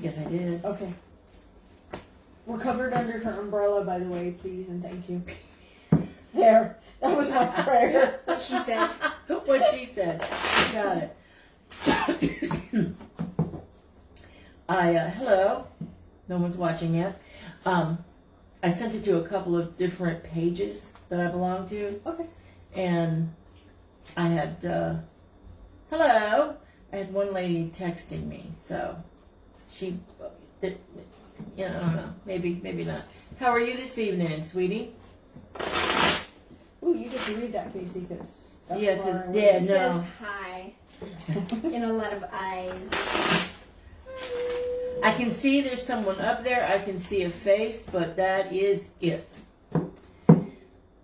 Yes, I did. Okay. We're covered under her umbrella, by the way, please and thank you. There. That was my prayer. What she said. What she said. Got it. Hello. No one's watching yet. I sent it to a couple of different pages that I belong to. Okay. And I had, hello. I had one lady texting me, so she, I don't know. Maybe not. How are you this evening, sweetie? Ooh, you get to read that, Kaci, because that's Yeah, 'cause far Dad, away. It no. says hi. In a lot of eyes. I can see there's someone up there. I can see a face, but that is it.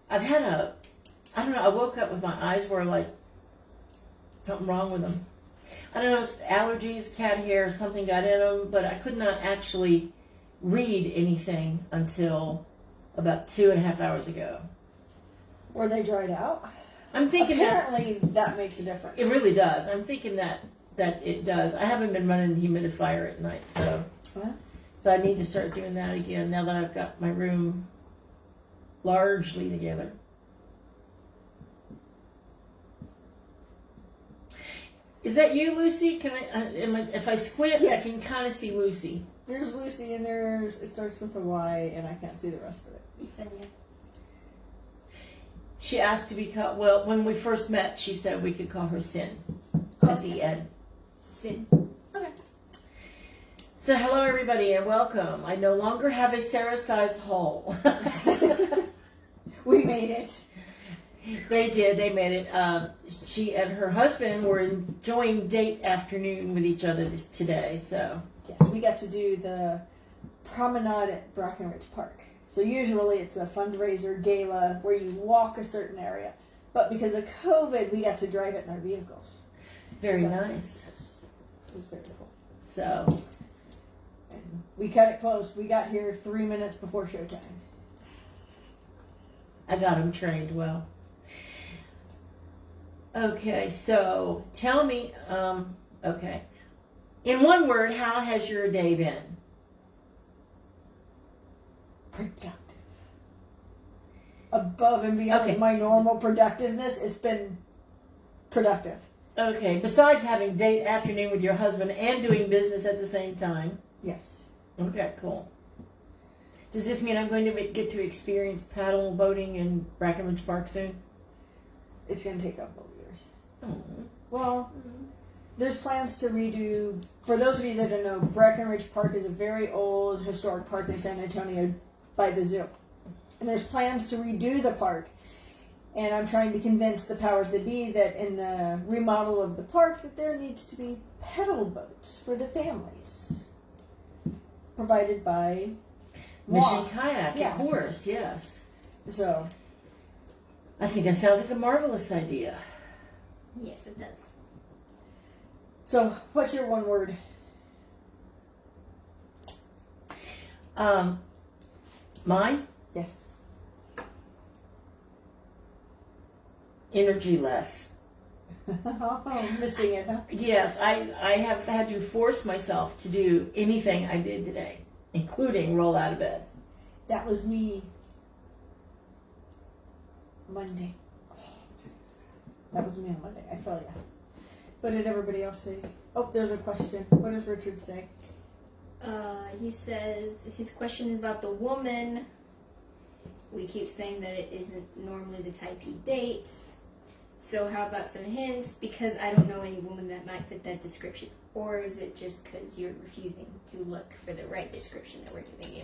I've had I don't know, I woke up with my eyes were like, something wrong with them. I don't know if it's allergies, cat hair, something got in them, but I could not actually read anything until about 2.5 hours ago. Were they dried out? I'm thinking Apparently that makes a difference. it really does. I'm thinking that it does. I haven't been running the humidifier at night, so What? so I need to start doing that again now that I've got my room largely together. Is that you, Lucy? Can if I squint, Yes. I can kind of see Lucy. There's Lucy and there's, it starts with a Y and I can't see the rest of it. Yesenia. She asked to be called. Well, when we first met, she said we could call her Sin, S-E-N. Sin. Okay. So hello, everybody, and welcome. I no longer have a Sarah-sized hole. We made it. They did. They made it. She and her husband were enjoying date afternoon with each other today. So Yes, we got to do the promenade at Brackenridge Park. So usually it's a fundraiser gala where you walk a certain area. But because of COVID, we got to drive it in our vehicles. very So- nice. Yes, it was very cool. So And we cut it close. We got here 3 minutes before showtime. I got him trained well. Okay, so tell me. Okay, in one word, how has your day been? Productive. Above and beyond Okay. my normal productiveness, it's been productive. Okay, besides having date afternoon with your husband and doing business at the same time. Yes. Okay, cool. Does this mean I'm going to get to experience paddle boating in Brackenridge Park soon? It's going to take a couple of years. Oh. Well, there's plans to redo, for those of you that don't know, Brackenridge Park is a very old historic park in San Antonio by the zoo. And there's plans to redo the park. And I'm trying to convince the powers that be that in the remodel of the park that there needs to be pedal boats for the families. Provided by Mission Moi. Kayak, Yes. of course, yes. So, I think that sounds like a marvelous idea. Yes, it does. so what's your one word? Mine? Yes. Energy less. Oh, missing it, huh? Yes, I have had to force myself to do anything I did today, including roll out of bed. That was me Monday. That was me on Monday. I feel ya. What did everybody else say? Oh, there's a question. What does Richard say? He says his question is about the woman. We keep saying that it isn't normally the type he dates. So how about some hints? Because I don't know any woman that might fit that description. Or is it just because you're refusing to look for the right description that we're giving you?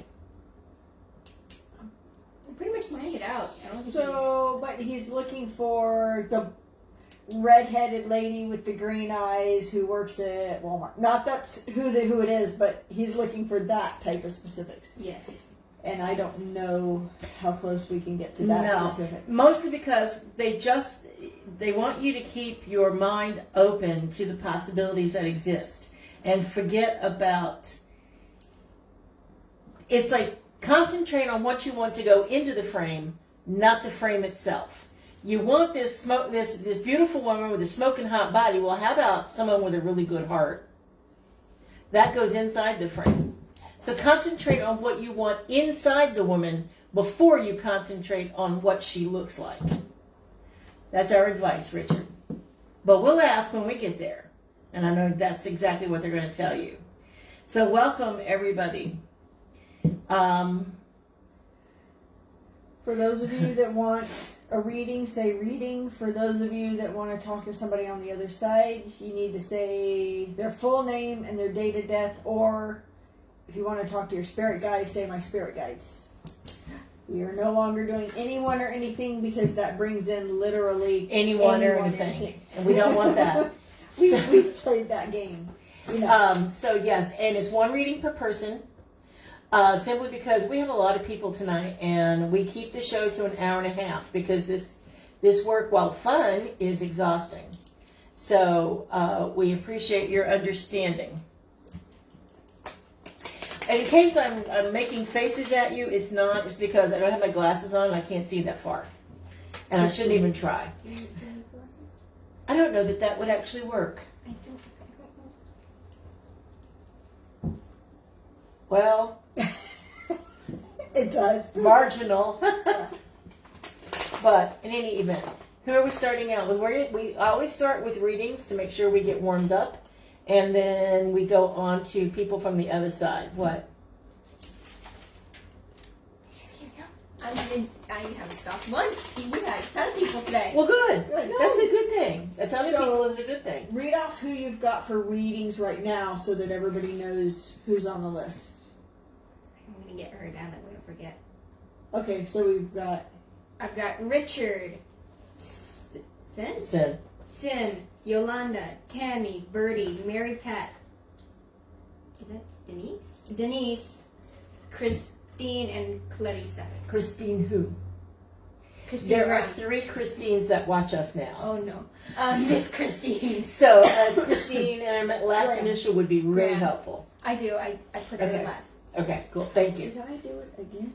We pretty much lined it out. I don't think So, but he's looking for the red-headed lady with the green eyes who works at Walmart. Not that's who it is, but he's looking for that type of specifics. Yes. And I don't know how close we can get to that No, specific. mostly because they want you to keep your mind open to the possibilities that exist and forget about. It's like concentrate on what you want to go into the frame, not the frame itself. You want this beautiful woman with a smoking hot body. Well, how about someone with a really good heart? That goes inside the frame. So concentrate on what you want inside the woman before you concentrate on what she looks like. That's our advice, Richard. But we'll ask when we get there. And I know that's exactly what they're going to tell you. So welcome, everybody. For those of you that want a reading, say reading. For those of you that want to talk to somebody on the other side, you need to say their full name and their date of death, or if you want to talk to your spirit guide, say my spirit guides. We are no longer doing anyone or anything because that brings in literally Anyone or anything. And we don't want that. We've played that game. You know. So yes, and it's one reading per person. Simply because we have a lot of people tonight, and we keep the show to an hour and a half because this work, while fun, is exhausting. So we appreciate your understanding. And in case I'm making faces at you, it's not. It's because I don't have my glasses on and I can't see that far. And I shouldn't even try. Do you need glasses? I don't know that would actually work. I don't know. Well, It does. marginal. But in any event, who are we starting out with? We always start with readings to make sure we get warmed up. And then we go on to people from the other side. What? I haven't stopped once. We had a ton of people today. Well, good. Good. That's a good thing. A ton of So- people is a good thing. Read off who you've got for readings right now so that everybody knows who's on the list. I'm gonna get her down that way to forget. Okay, so we've got I've got Richard, Sin. Sin, Yolanda, Tammy, Birdie, Mary Pat. Is that Denise? Denise, Christine, and Clarissa. Christine who? Christine There are Brown. 3 Christines that watch us now. Oh no. Miss Christine. So Christine and my last Graham. initial would be really Graham. helpful. I do. I put her Okay. last. Okay, cool. Thank you. Did I do it again?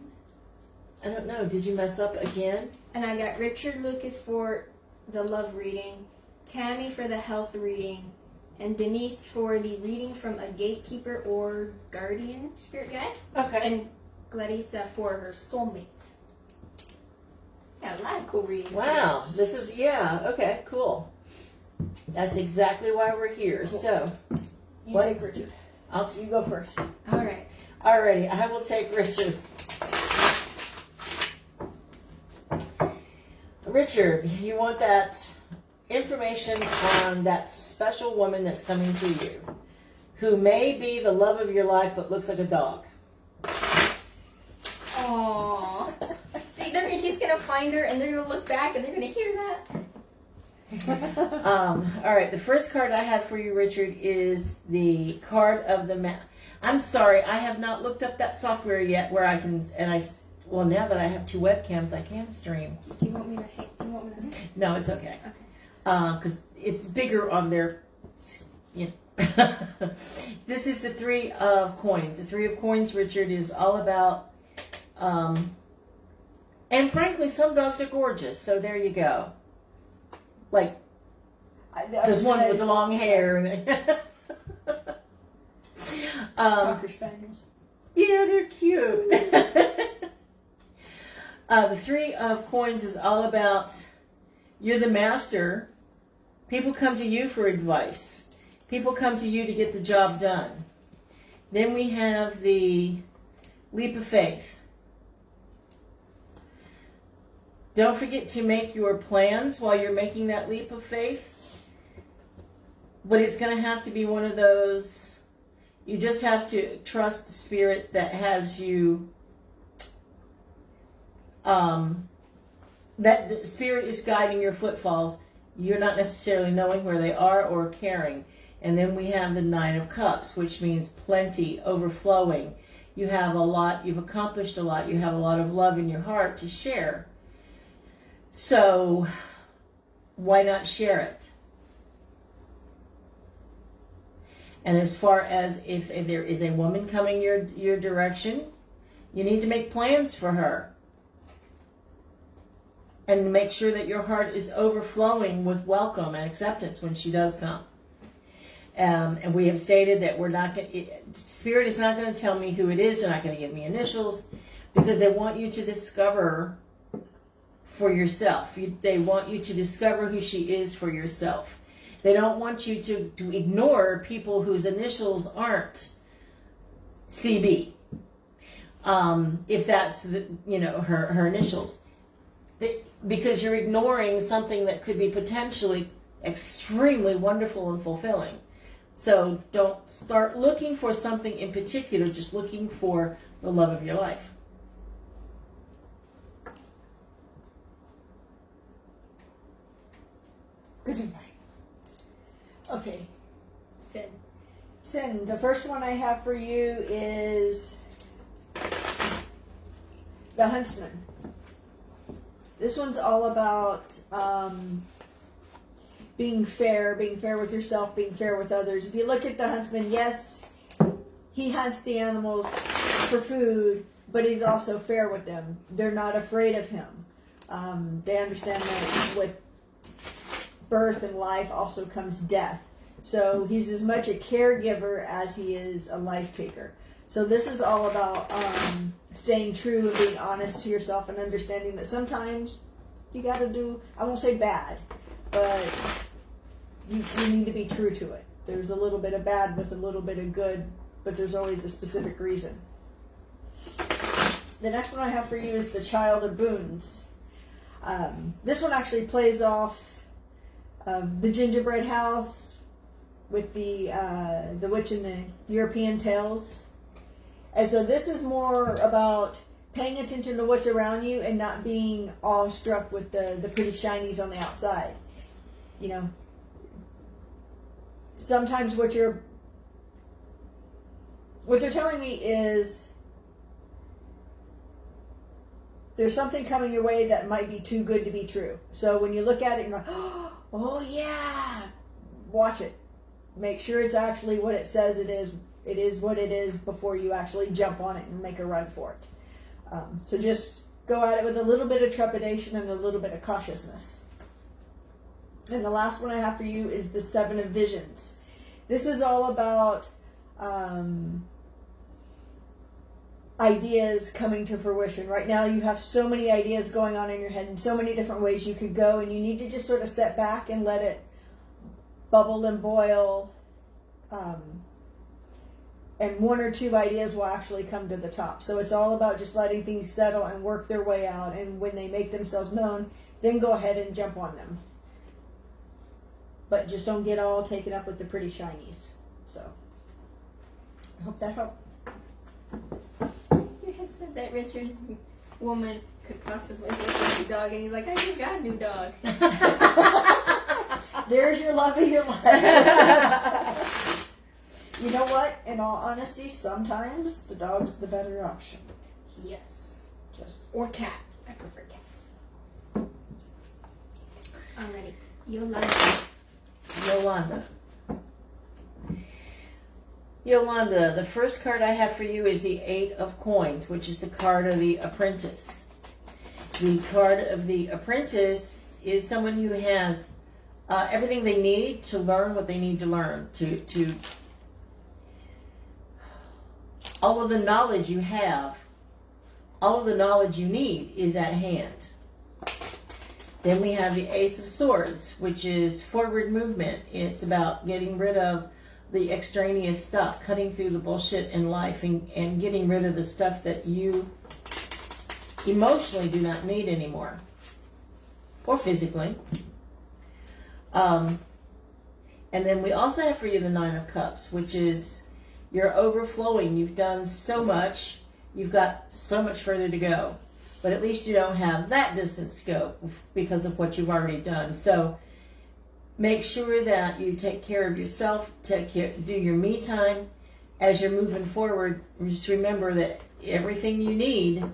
I don't know. Did you mess up again? And I got Richard Lucas for the love reading, Tammy for the health reading, and Denise for the reading from a gatekeeper or guardian spirit guide, Okay. and Clarissa for her soulmate. Got a lot of cool readings. Wow. This is, okay, cool. That's exactly why we're here. Cool. So, You What? take Richard. I'll You go first. All right. Alrighty, I will take Richard. Richard, you want that information on that special woman that's coming to you, who may be the love of your life but looks like a dog. Aww. See, he's gonna find her, and they're gonna look back, and they're gonna hear that. Alright, the first card I have for you, Richard, is the card of the I'm sorry, I have not looked up that software yet where I can, well, now that I have 2 webcams, I can stream. Do you want me to? No, it's okay. Okay. Because it's bigger on their, This is the 3 of coins. The 3 of coins, Richard, is all about, and frankly, some dogs are gorgeous, so there you go. Like, there's ones with the long hair. And Cocker Spaniels. yeah, they're cute. The 3 of coins is all about, you're the master. People come to you for advice. People come to you to get the job done. Then we have the leap of faith. Don't forget to make your plans while you're making that leap of faith. But it's going to have to be one of those, you just have to trust the spirit that has you, that the spirit is guiding your footfalls. You're not necessarily knowing where they are or caring. And then we have the 9 of Cups, which means plenty, overflowing. You have a lot, you've accomplished a lot, you have a lot of love in your heart to share. So, why not share it? And as far as if there is a woman coming your direction, you need to make plans for her. And make sure that your heart is overflowing with welcome and acceptance when she does come. And we have stated that we're not going. Spirit is not going to tell me who it is. They're not going to give me initials, because they want you to discover for yourself. They want you to discover who she is for yourself. They don't want you to ignore people whose initials aren't CB. If that's her initials, because you're ignoring something that could be potentially extremely wonderful and fulfilling. So don't start looking for something in particular, just looking for the love of your life. Good advice. Okay. Sin. Sin, the first one I have for you is the Huntsman. This one's all about being fair with yourself, being fair with others. If you look at the Huntsman, yes, he hunts the animals for food, but he's also fair with them. They're not afraid of him. They understand that with birth and life also comes death. So he's as much a caregiver as he is a life taker. So this is all about staying true and being honest to yourself and understanding that sometimes you got to do, I won't say bad, but you need to be true to it. There's a little bit of bad with a little bit of good, but there's always a specific reason. The next one I have for you is the Child of Boons. This one actually plays off the gingerbread house with the witch in the European tales. And so this is more about paying attention to what's around you and not being awestruck with the pretty shinies on the outside. You know, sometimes what they're telling me is there's something coming your way that might be too good to be true. So when you look at it, you're like, oh yeah, watch it. Make sure it's actually what it says it is. It is what it is before you actually jump on it and make a run for it. So just go at it with a little bit of trepidation and a little bit of cautiousness. And the last one I have for you is the Seven of Visions. This is all about ideas coming to fruition. Right now you have so many ideas going on in your head and so many different ways you could go, and you need to just sort of sit back and let it bubble and boil. And one or two ideas will actually come to the top. So it's all about just letting things settle and work their way out. And when they make themselves known, then go ahead and jump on them. But just don't get all taken up with the pretty shinies. So I hope that helped. You had said that Richard's woman could possibly get a new dog, and he's like, I just got a new dog. There's your love of your life. You know what? In all honesty, sometimes the dog's the better option. Yes. Or cat. I prefer cats. Alrighty. Yolanda, the first card I have for you is the Eight of Coins, which is the card of the apprentice. The card of the apprentice is someone who has everything they need to learn what they need to learn, to all of the knowledge you have, all of the knowledge you need is at hand. Then we have the Ace of Swords, which is forward movement. It's about getting rid of the extraneous stuff, cutting through the bullshit in life and getting rid of the stuff that you emotionally do not need anymore, or physically. And then we also have for you the Nine of Cups, which is you're overflowing. You've done so much. You've got so much further to go. But at least you don't have that distance to go because of what you've already done. So make sure that you take care of yourself, do your me time. As you're moving forward, just remember that everything you need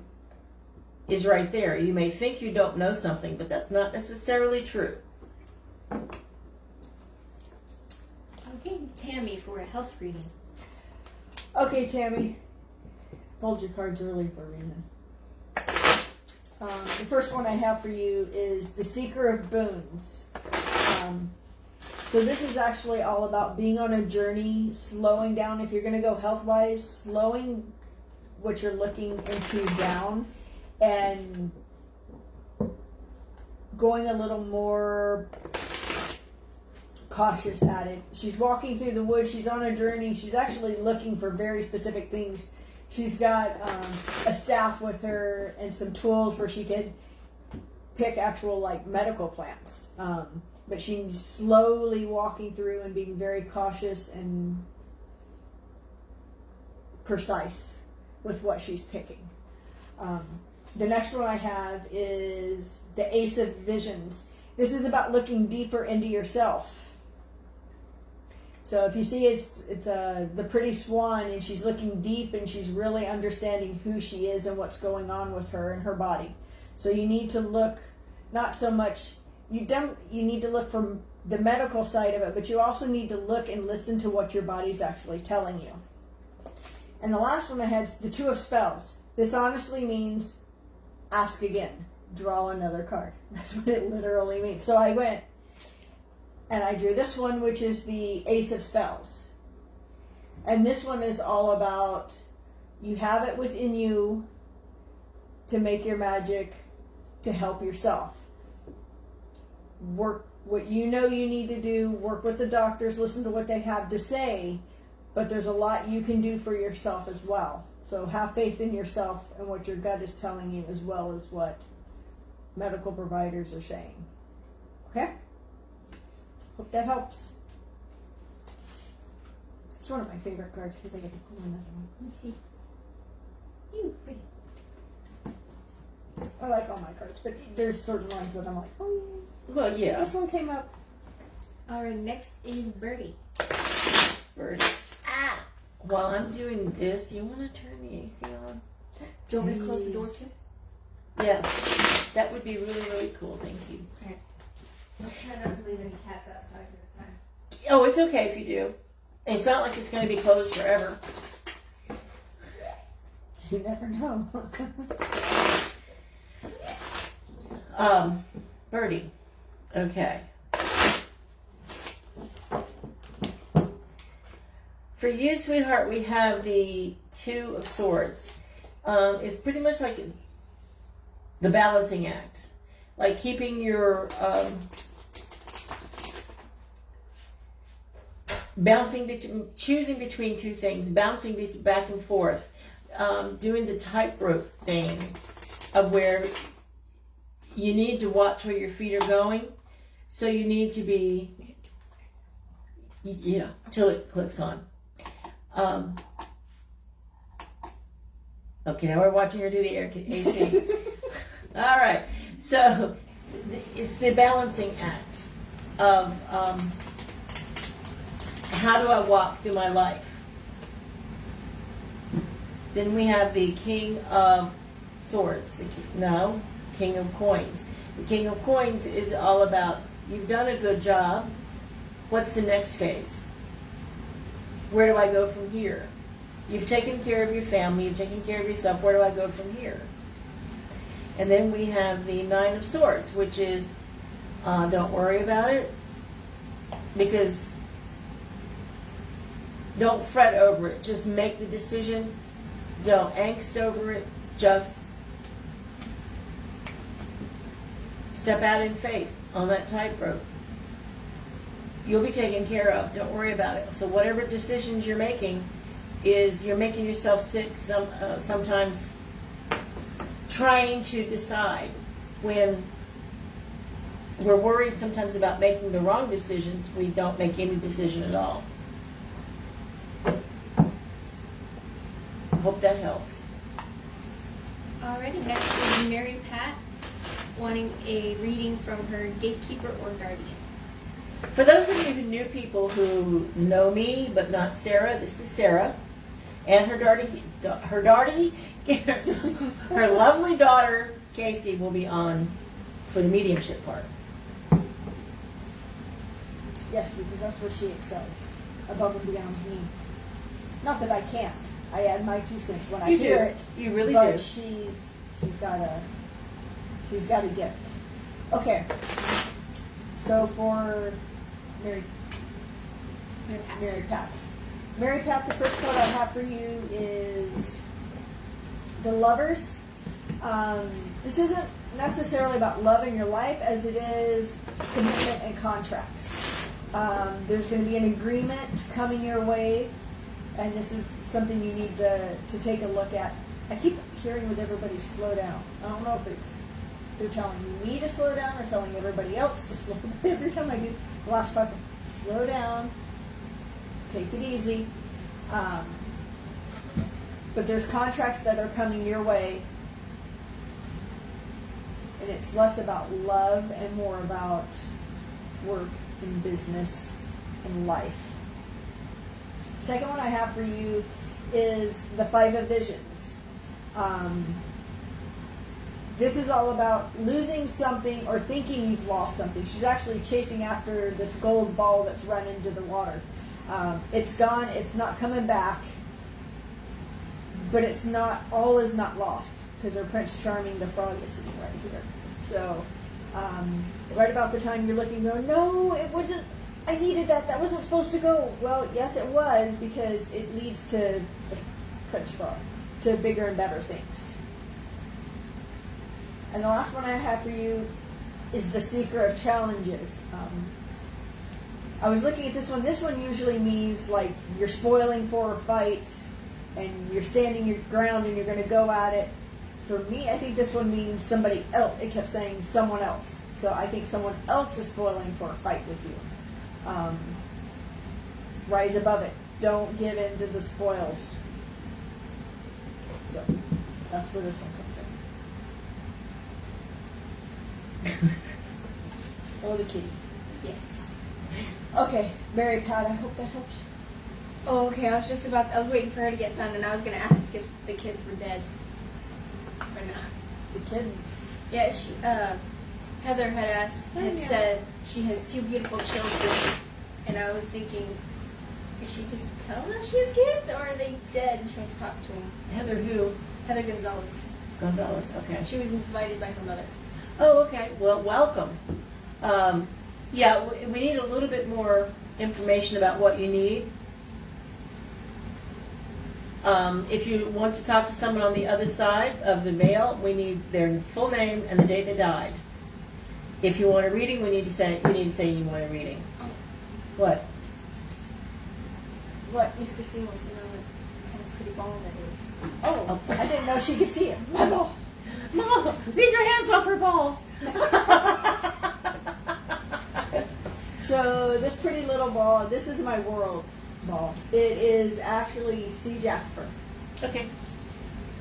is right there. You may think you don't know something, but that's not necessarily true. Okay, Tammy for a health reading. Okay, Tammy. Hold your cards early for a reason. The first one I have for you is the Seeker of Boons. So this is actually all about being on a journey, slowing down. If you're going to go health-wise, slowing what you're looking into down and going a little more cautious at it. She's walking through the woods. She's on a journey. She's actually looking for very specific things. She's got a staff with her and some tools where she could pick actual like medical plants. But she's slowly walking through and being very cautious and precise with what she's picking. The next one I have is the Ace of Visions. This is about looking deeper into yourself. So if you see it's the pretty swan, and she's looking deep and she's really understanding who she is and what's going on with her and her body. So you need to look, not so much, you need to look from the medical side of it, but you also need to look and listen to what your body's actually telling you. And the last one I had is the Two of Spells. This honestly means ask again, draw another card. That's what it literally means. So I went and I drew this one, which is the Ace of Spells. And this one is all about, you have it within you to make your magic, to help yourself. Work what you know you need to do, work with the doctors, listen to what they have to say, but there's a lot you can do for yourself as well. So have faith in yourself and what your gut is telling you, as well as what medical providers are saying. Okay? Hope that helps. It's one of my favorite cards because I get to pull another one. Let me see. You pretty. I like all my cards, but there's certain ones that I'm like, oh, Well, yeah. this one came up. Alright, next is Birdie. Birdie. Ah! While I'm doing this, do you want to turn the AC on? Do you want me to close the door Please. too? Yes. That would be really, really cool. Thank you. I'll try not to leave any cats outside this time. Oh, it's okay if you do. It's not like it's going to be closed forever. You never know. Birdie. Okay. For you, sweetheart, we have the Two of Swords. It's pretty much like the balancing act. Like keeping your, choosing between two things, bouncing back and forth, doing the tightrope thing of where you need to watch where your feet are going. So you need to be, yeah, till it clicks on. Okay, now we're watching her do the AC. All right, so it's the balancing act of how do I walk through my life. Then we have the King of Swords. King of Coins. The King of Coins is all about, you've done a good job. What's the next phase? Where do I go from here? You've taken care of your family, you've taken care of yourself, where do I go from here? And then we have the Nine of Swords, which is, don't worry about it, because don't fret over it, just make the decision, don't angst over it, just step out in faith on that tightrope. You'll be taken care of. Don't worry about it. So whatever decisions you're making, is you're making yourself sick sometimes trying to decide, when we're worried sometimes about making the wrong decisions, we don't make any decision at all. Hope that helps. Alrighty, next is Mary Pat, wanting a reading from her gatekeeper or guardian. For those of you new people who know me but not Sarah, this is Sarah, and her lovely daughter Kaci will be on for the mediumship part. Yes, because that's where she excels, above and beyond me. Not that I can't. I add my 2 cents when I You hear do. it. You really but do. she's got a gift. Okay. So for Mary Mary Pat. Mary Pat, the first card I have for you is the Lovers. This isn't necessarily about love in your life as it is commitment and contracts. There's going to be an agreement coming your way, and this is something you need to take a look at. I keep hearing with everybody, slow down. I don't know if they're telling me to slow down or telling everybody else to slow down. Every time I do the last 5, slow down, take it easy. But there's contracts that are coming your way, and it's less about love and more about work and business and life. Second one I have for you is the 5 of Visions. This is all about losing something or thinking you've lost something. She's actually chasing after this gold ball that's run into the water. It's gone. It's not coming back. But it's not, all is not lost, because our Prince Charming, the frog, is sitting right here. So, right about the time you're looking, going, no, it wasn't, I needed that. That wasn't supposed to go. Well, yes, it was, because it leads to the Prince Frog, to bigger and better things. And the last one I have for you is the Seeker of Challenges. I was looking at this one. This one usually means like you're spoiling for a fight and you're standing your ground and you're going to go at it. For me, I think this one means somebody else. It kept saying someone else. So I think someone else is spoiling for a fight with you. Rise above it. Don't give in to the spoils. So that's where this one comes in. Oh, the kitty. Yes. Okay, Mary Pat, I hope that helps. Oh, okay. I was waiting for her to get done, and I was gonna ask if the kids were dead or not. The kids. Yeah, Heather had said she has 2 beautiful children, and I was thinking, is she just telling us she has kids, or are they dead and she wants to talk to them? Heather who? Heather Gonzalez. Gonzalez, okay. She was invited by her mother. Oh, okay. Well, welcome. Yeah, we need a little bit more information about what you need. If you want to talk to someone on the other side of the veil, we need their full name and the day they died. If you want a reading, you need to say you want a reading. Oh. What? What? Miss Christine wants to know what kind of pretty ball that is. Oh, I didn't know she could see it. My ball. Mom, leave your hands off her balls. So this pretty little ball, this is my world ball. It is actually sea jasper. Okay.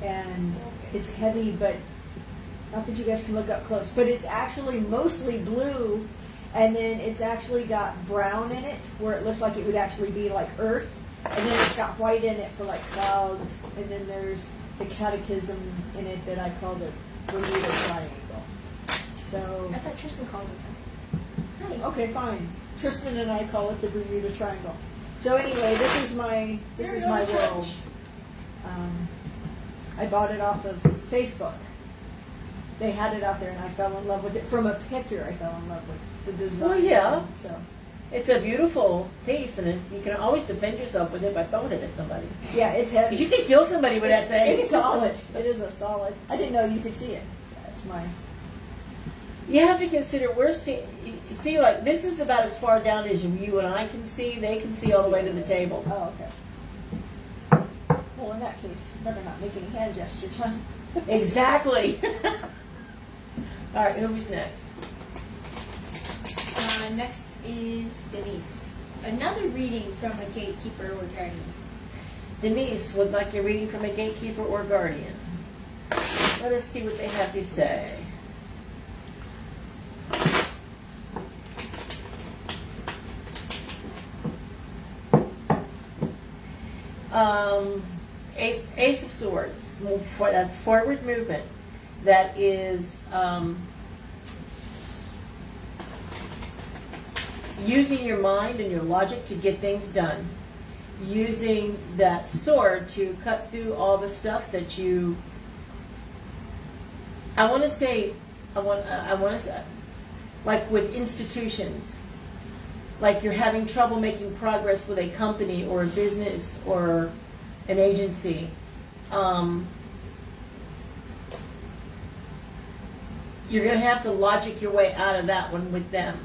And it's heavy, but not that you guys can look up close, but it's actually mostly blue, and then it's actually got brown in it where it looks like it would actually be like earth, and then it's got white in it for like clouds, and then there's the catechism in it that I call the Bermuda Triangle. So I thought Tristan called it that. Hi. okay, fine. Tristan and I call it the Bermuda Triangle. So anyway, this is my world. I bought it off of Facebook. They had it out there, and I fell in love with it. From a picture, I fell in love with the design. Well, yeah. So It's a beautiful piece, and you can always defend yourself with it by throwing it at somebody. yeah, it's heavy. 'Cause you can kill somebody with that thing. It's solid. It is a solid. I didn't know you could see it. That's my. You have to consider see, like this is about as far down as you and I can see. They can see all the way to the table. Oh, okay. Well, in that case, better not make any hand gestures, huh? Exactly. All right, who's next? Next is Denise. Another reading from a gatekeeper or guardian. Denise would like a reading from a gatekeeper or guardian. Let us see what they have to say. Ace of Swords. That's forward movement. That is using your mind and your logic to get things done. Using that sword to cut through all the stuff that you. I want to say, like with institutions, like you're having trouble making progress with a company or a business or an agency. You're going to have to logic your way out of that one with them.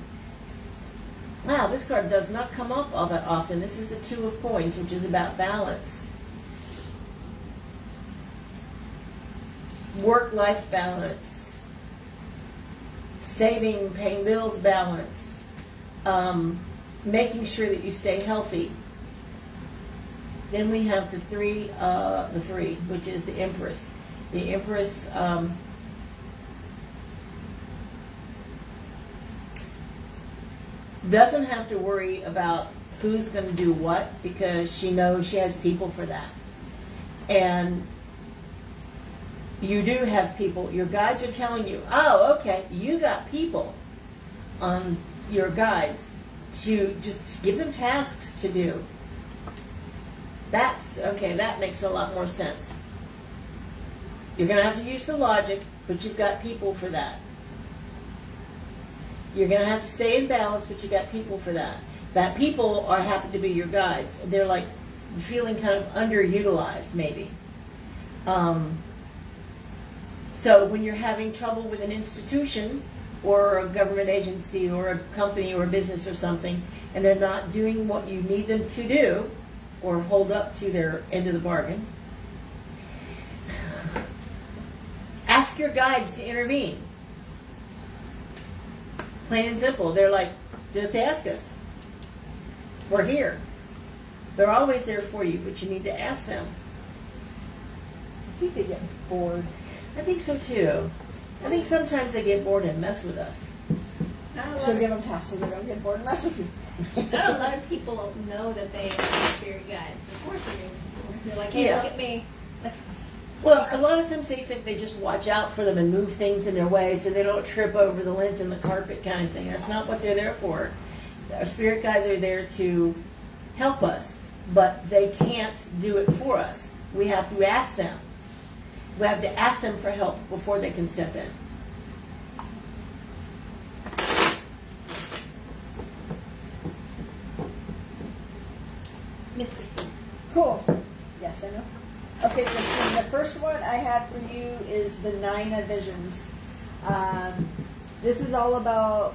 Wow, this card does not come up all that often. This is the Two of Coins, which is about balance. Work-life balance. Saving, paying bills balance. Making sure that you stay healthy. Then we have the three, which is the Empress. The Empress doesn't have to worry about who's going to do what because she knows she has people for that. And you do have people. Your guides are telling you, oh, okay, you got people on your guides to just give them tasks to do. That's, okay, that makes a lot more sense. You're going to have to use the logic, but you've got people for that. You're going to have to stay in balance, but you got people for that. That people are happen to be your guides. They're like feeling kind of underutilized, maybe. So when you're having trouble with an institution or a government agency or a company or a business or something, and they're not doing what you need them to do or hold up to their end of the bargain, ask your guides to intervene. Plain and simple. They're like, just ask us. We're here. They're always there for you, but you need to ask them. I think they get bored. I think so too. I think sometimes they get bored and mess with us. So give them tasks so they don't get bored and mess with you. Not a lot of people know that they are spirit guides. Of course they're like, hey, Yeah. look at me. Well, a lot of times they think they just watch out for them and move things in their way so they don't trip over the lint and the carpet kind of thing. That's not what they're there for. Our spirit guides are there to help us, but they can't do it for us. We have to ask them. We have to ask them for help before they can step in. Miss Christine. Cool. Yes, I know. Okay, Christine, the first one I had for you is the 9 of Visions. This is all about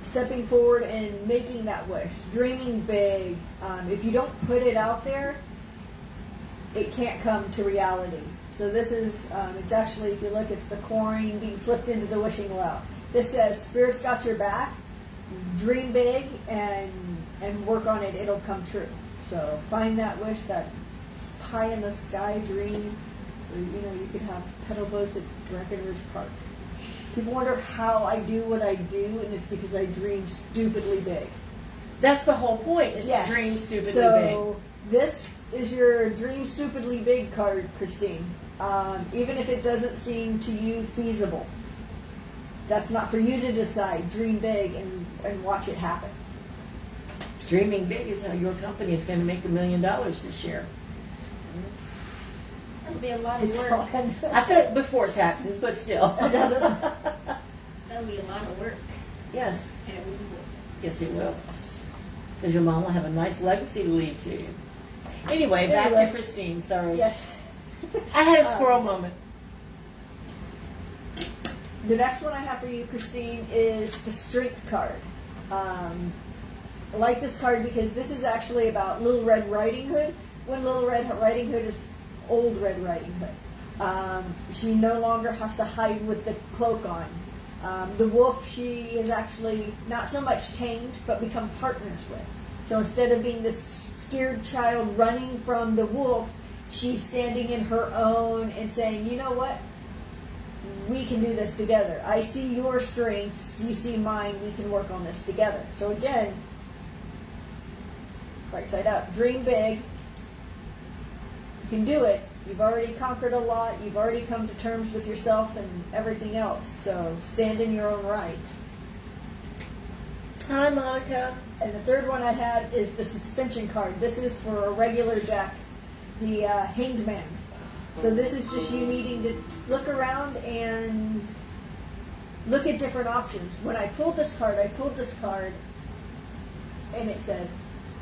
stepping forward and making that wish, dreaming big. If you don't put it out there, it can't come to reality. So this is, it's actually, if you look, it's the coin being flipped into the wishing well. This says, Spirit's got your back, dream big, and work on it, it'll come true. So find that wish, that pie in the sky dream, or, you could have pedal boats at Breckenridge Park. People wonder how I do what I do, and it's because I dream stupidly big. That's the whole point, is Yes. to dream stupidly big. So this is your dream stupidly big card, Christine. Even if it doesn't seem to you feasible, that's not for you to decide. Dream big and watch it happen. Dreaming big is how your company is going to make $1 million this year. That'll be a lot of It's work. fun. I said it before taxes, but still. That'll be a lot of work. Yes. And it will. Yes, it will. Because your mom will have a nice legacy to leave to you. Anyway, back to Christine. Sorry. Yes. I had a squirrel moment. The next one I have for you, Christine, is the Strength card. I like this card because this is actually about Little Red Riding Hood. When Little Red Riding Hood is Old Red Riding Hood. She no longer has to hide with the cloak on. The wolf she is actually not so much tamed, but become partners with. So instead of being this scared child running from the wolf, she's standing in her own and saying, you know what? We can do this together. I see your strengths, you see mine, we can work on this together. So again, right side up, dream big. You can do it. You've already conquered a lot. You've already come to terms with yourself and everything else. So stand in your own right. Hi, Monica. And the third one I had is the suspension card. This is for a regular deck, the Hanged Man. So this is just you needing to look around and look at different options. When I pulled this card and it said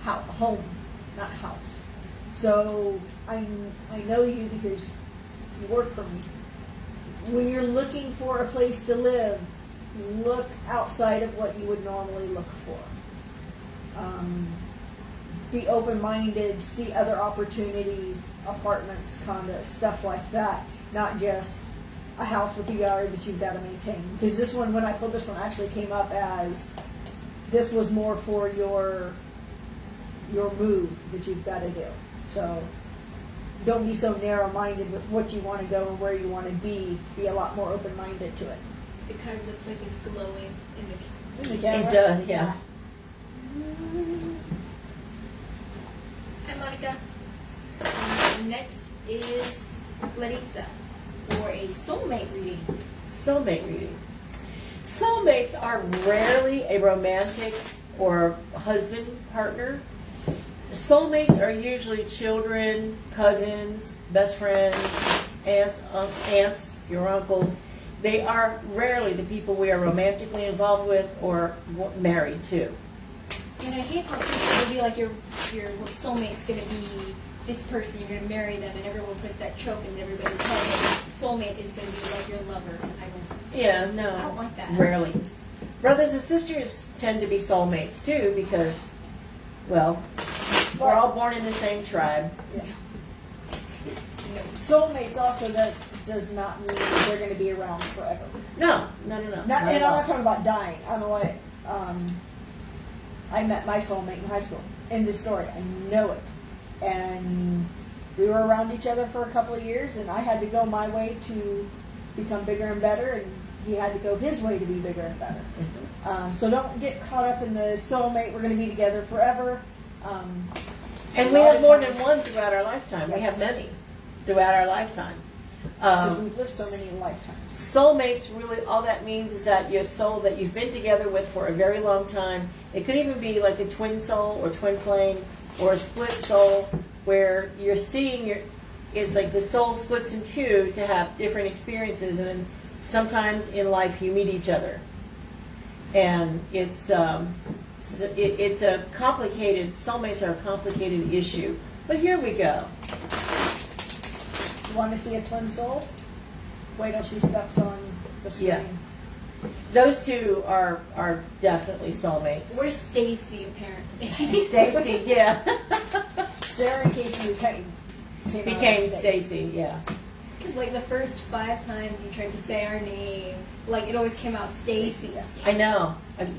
home, not house. So I know you because you work for me. When you're looking for a place to live, look outside of what you would normally look for. Be open-minded, see other opportunities, apartments, condos, stuff like that. Not just a house with a yard that you've got to maintain. Because this one, when I pulled this one, actually came up as this was more for your move that you've got to do. So don't be so narrow-minded with what you want to go and where you want to be. Be a lot more open-minded to it. It kind of looks like it's glowing in the In the camera? It does, yeah. Hi, Monica. Next is Larissa for a soulmate reading. Soulmate reading. Soulmates are rarely a romantic or husband partner. Soulmates are usually children, cousins, best friends, aunts, your uncles. They are rarely the people we are romantically involved with or married to. And I hate how people will be like, your soulmate's going to be this person, you're going to marry them, and everyone puts that trope in everybody's head. That soulmate is going to be like your lover. Yeah, I no. don't like that. Rarely. Brothers and sisters tend to be soulmates too because, well, we're all born in the same tribe. Yeah. Soulmates also does not mean they're going to be around forever. No. And at I'm all. not talking about dying. I know what. I met my soulmate in high school. End of story. I know it. And we were around each other for a couple of years, and I had to go my way to become bigger and better, and he had to go his way to be bigger and better. Mm-hmm. So don't get caught up in the soulmate, we're going to be together forever. And we have more than one throughout our lifetime. We Yes. have many throughout our lifetime. Because we've lived so many lifetimes. Soulmates, really, all that means is that your soul that you've been together with for a very long time. It could even be like a twin soul or twin flame or a split soul where you're seeing it's like the soul splits in two to have different experiences, and then sometimes in life you meet each other. And it's a complicated, soulmates are a complicated issue. But here we go. You want to see a twin soul? Wait till she steps on the screen. Yeah. Those two are definitely soulmates. Where's Stacy, apparently? Stacy, yeah. Sarah and Kaci Became Stacy, yeah. Because like the first 5 times you tried to say our name, like it always came out Stacy. I know.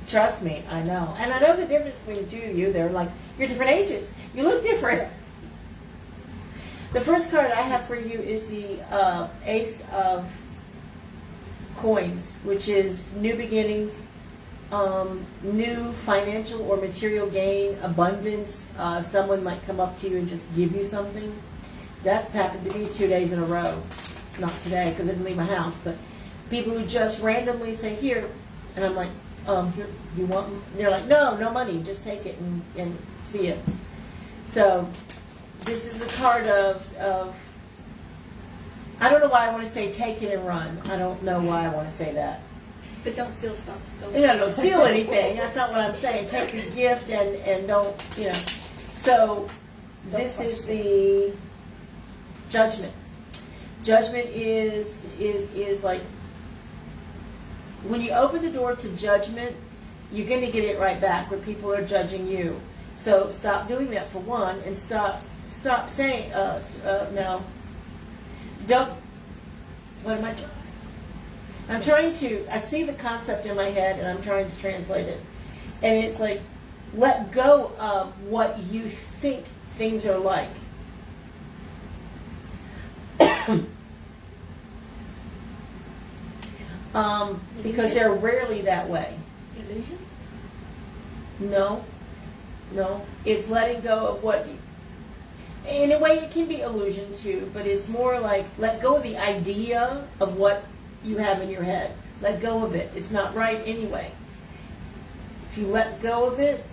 Trust me, I know. And I know the difference between the two of you. They're like, you're different ages. You look different. The first card I have for you is the Ace of Coins, which is new beginnings, new financial or material gain, abundance. Someone might come up to you and just give you something. That's happened to me 2 days in a row. Not today because I didn't leave my house, but people who just randomly say, here, and I'm like, here, you want? And they're like, no money, just take it and see it. So this is a card of I don't know why I want to say take it and run. I don't know why I want to say that. But don't steal stuff. Don't steal anything. That's not what I'm saying. Take the gift and don't, So this is the Judgment. Judgment is like when you open the door to judgment, you're going to get it right back where people are judging you. So stop doing that for one, and stop saying no. Don't. What am I doing? I'm trying to. I see the concept in my head, and I'm trying to translate it. And it's like, let go of what you think things are like. Because they're rarely that way. Illusion? No. It's letting go of what you, in a way it can be illusion too, but it's more like let go of the idea of what you have in your head. Let go of it. It's not right anyway. If you let go of it,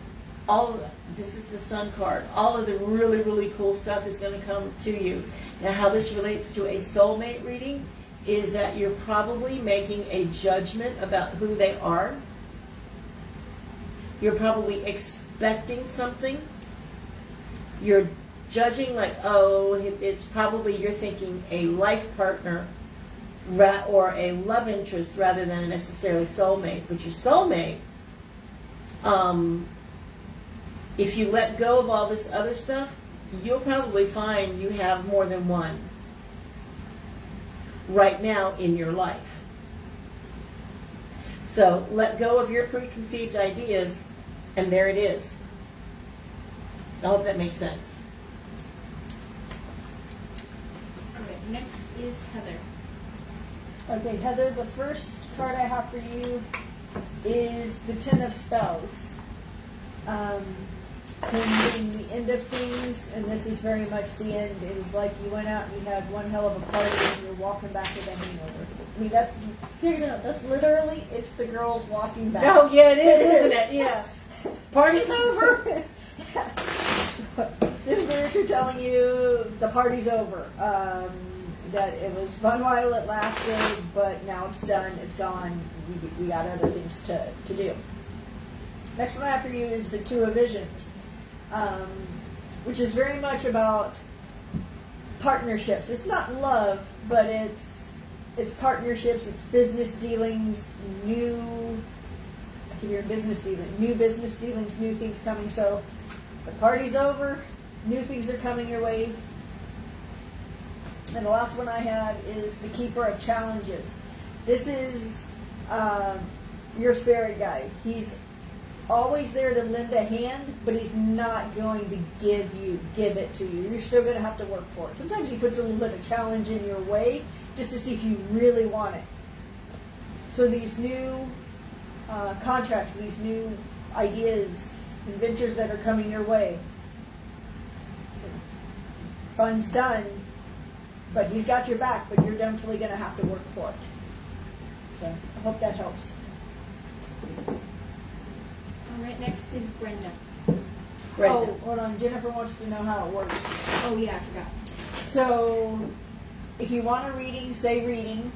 this is the Sun card. All of the really, really cool stuff is going to come to you. Now, how this relates to a soulmate reading is that you're probably making a judgment about who they are. You're probably expecting something. You're judging like, oh, it's probably, you're thinking a life partner or a love interest rather than necessarily soulmate. But your soulmate, if you let go of all this other stuff, you'll probably find you have more than one right now in your life. So let go of your preconceived ideas, and there it is. I hope that makes sense. Okay, next is Heather. Okay, Heather, the first card I have for you is the Ten of Spells. Being the end of things, and this is very much the end. It was like you went out and you had one hell of a party and you're walking back with a hangover. I mean, that's literally, it's the girls walking back. Oh, yeah, it is, isn't it? Yeah. Party's over. This spirits are telling you the party's over. That it was fun while it lasted, but now it's done, it's gone. We got other things to do. Next one I have for you is the Two of Visions, which is very much about partnerships. It's not love, but it's partnerships, it's business dealings, new business dealings, new things coming. So the party's over, new things are coming your way. And the last one I have is the Keeper of Challenges. This is your spirit guide. He's always there to lend a hand, but he's not going to give it to you. You're still going to have to work for it. Sometimes he puts a little bit of challenge in your way just to see if you really want it. So these new contracts, these new ideas, adventures that are coming your way, fun's done, but he's got your back, but you're definitely going to have to work for it. So I hope that helps. Alright, next is Brenda. Oh, hold on. Jennifer wants to know how it works. Oh yeah, I forgot. So, if you want a reading, say reading,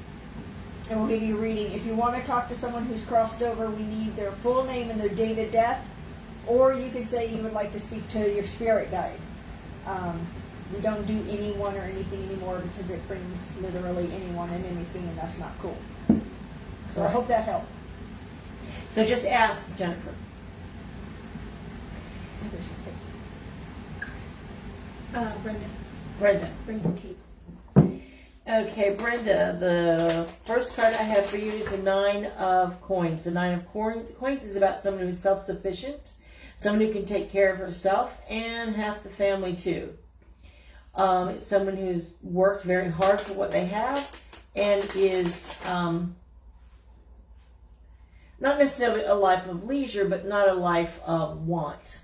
and we'll give you a reading. If you want to talk to someone who's crossed over, we need their full name and their date of death, or you can say you would like to speak to your spirit guide. We don't do anyone or anything anymore because it brings literally anyone and anything, and that's not cool. So I hope that helped. So just ask Jennifer. Brenda. Brenda Kate. Okay, Brenda, the first card I have for you is the Nine of Coins. The Nine of Coins is about someone who's self-sufficient, someone who can take care of herself and half the family too. It's someone who's worked very hard for what they have and is not necessarily a life of leisure, but not a life of want.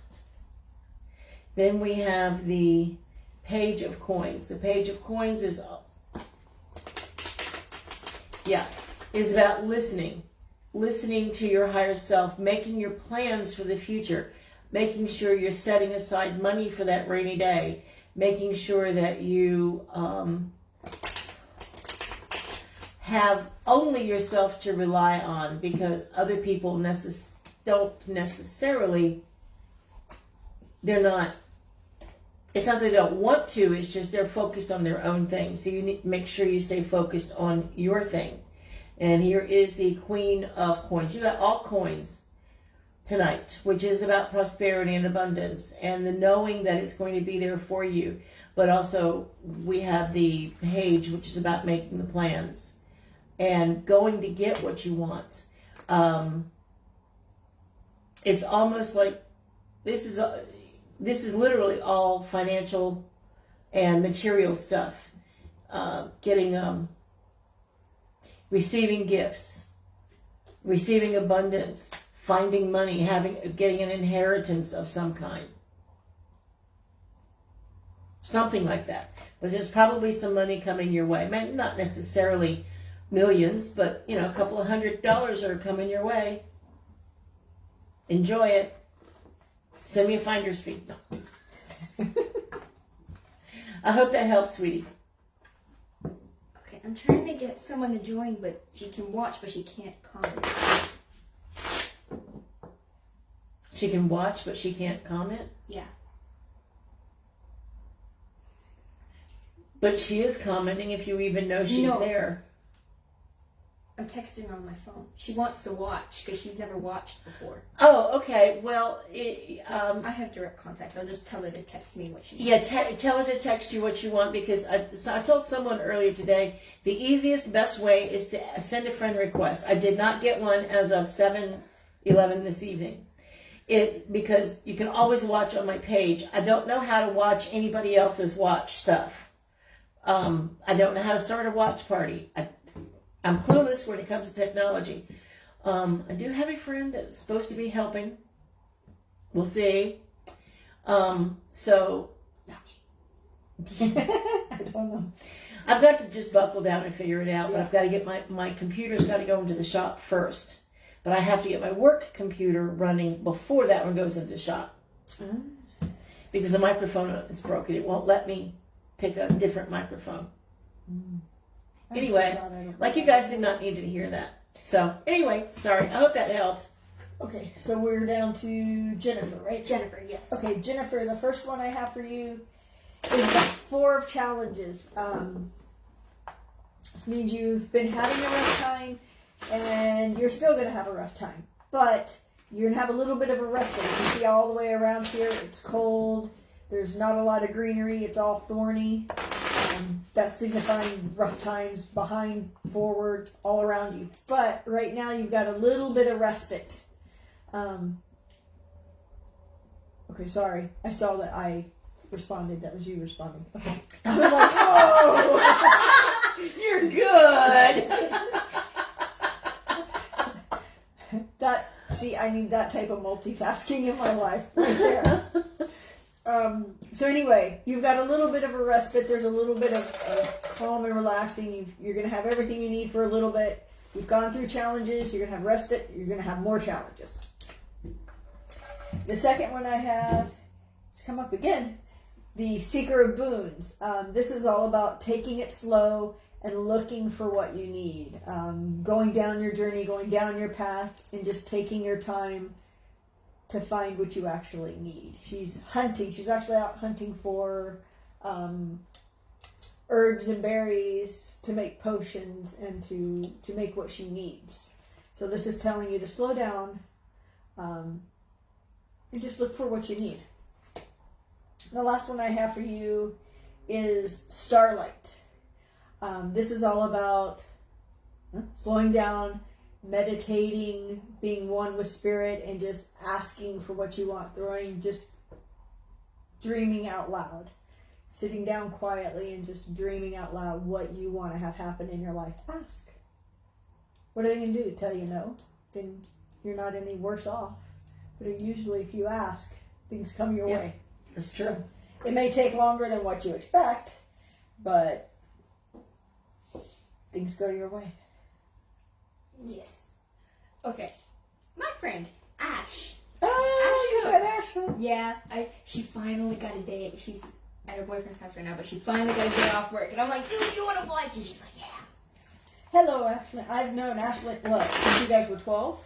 Then we have the Page of Coins. The Page of Coins is about listening to your higher self, making your plans for the future, making sure you're setting aside money for that rainy day, making sure that you have only yourself to rely on, because other people don't necessarily, it's not that they don't want to, it's just they're focused on their own thing. So you need to make sure you stay focused on your thing. And here is the Queen of Coins. You got all coins tonight, which is about prosperity and abundance and the knowing that it's going to be there for you. But also we have the Page, which is about making the plans and going to get what you want. It's almost like this is literally all financial and material stuff. Receiving gifts, receiving abundance, finding money, getting an inheritance of some kind. Something like that. But there's probably some money coming your way. Not necessarily millions, but a couple of $100 are coming your way. Enjoy it. Send me a finder's fee. No. I hope that helps, sweetie. Okay, I'm trying to get someone to join, but she can watch, but she can't comment. She can watch, but she can't comment? Yeah. But she is commenting if you even know she's No. there. I'm texting her on my phone. She wants to watch because she's never watched before. Oh, okay. Well, I have direct contact. I'll just tell her to text me what she wants. yeah, tell her to text you what you want, because I told someone earlier today the easiest, best way is to send a friend request. I did not get one as of 7:11 this evening. Because you can always watch on my page. I don't know how to watch anybody else's watch stuff. I don't know how to start a watch party. I'm clueless when it comes to technology. I do have a friend that's supposed to be helping. We'll see. So, I don't know. I've got to just buckle down and figure it out, but I've got to get my computer's got to go into the shop first. But I have to get my work computer running before that one goes into the shop. Because the microphone is broken. It won't let me pick a different microphone. Anyway, like you guys did not need to hear that. So, anyway, sorry. I hope that helped. Okay, so we're down to Jennifer, right? Jennifer, yes. Okay, Jennifer, the first one I have for you is the 4 of challenges. This means you've been having a rough time, and you're still going to have a rough time. But you're going to have a little bit of a respite. You can see all the way around here, it's cold. There's not a lot of greenery. It's all thorny. That's signifying rough times behind, forward, all around you. But right now you've got a little bit of respite. Okay, sorry. I saw that I responded. That was you responding. Okay. I was like, oh! You're good. I need that type of multitasking in my life right there. So anyway, you've got a little bit of a respite. There's a little bit of calm and relaxing. You're going to have everything you need for a little bit. You've gone through challenges. You're going to have respite. You're going to have more challenges. The second one I have has come up again. The Seeker of Boons. This is all about taking it slow and looking for what you need. Going down your journey, going down your path, and just taking your time to find what you actually need. She's hunting. She's actually out hunting for herbs and berries to make potions and to make what she needs. So this is telling you to slow down and just look for what you need. The last one I have for you is Starlight. This is all about slowing down, meditating, being one with spirit, and just asking for what you want, just dreaming out loud, sitting down quietly and just dreaming out loud what you want to have happen in your life. Ask. What are they going to do? Tell you no? Then you're not any worse off. But usually if you ask, things come your way. That's true. So it may take longer than what you expect, but things go your way. Yes. Okay. My friend, Ash. Oh, you got Ashley. Yeah, she finally got a day. She's at her boyfriend's house right now, but she finally got a day off work. And I'm like, dude, you want to watch? And she's like, yeah. Hello, Ashley. I've known Ashley, what, since you guys were 12?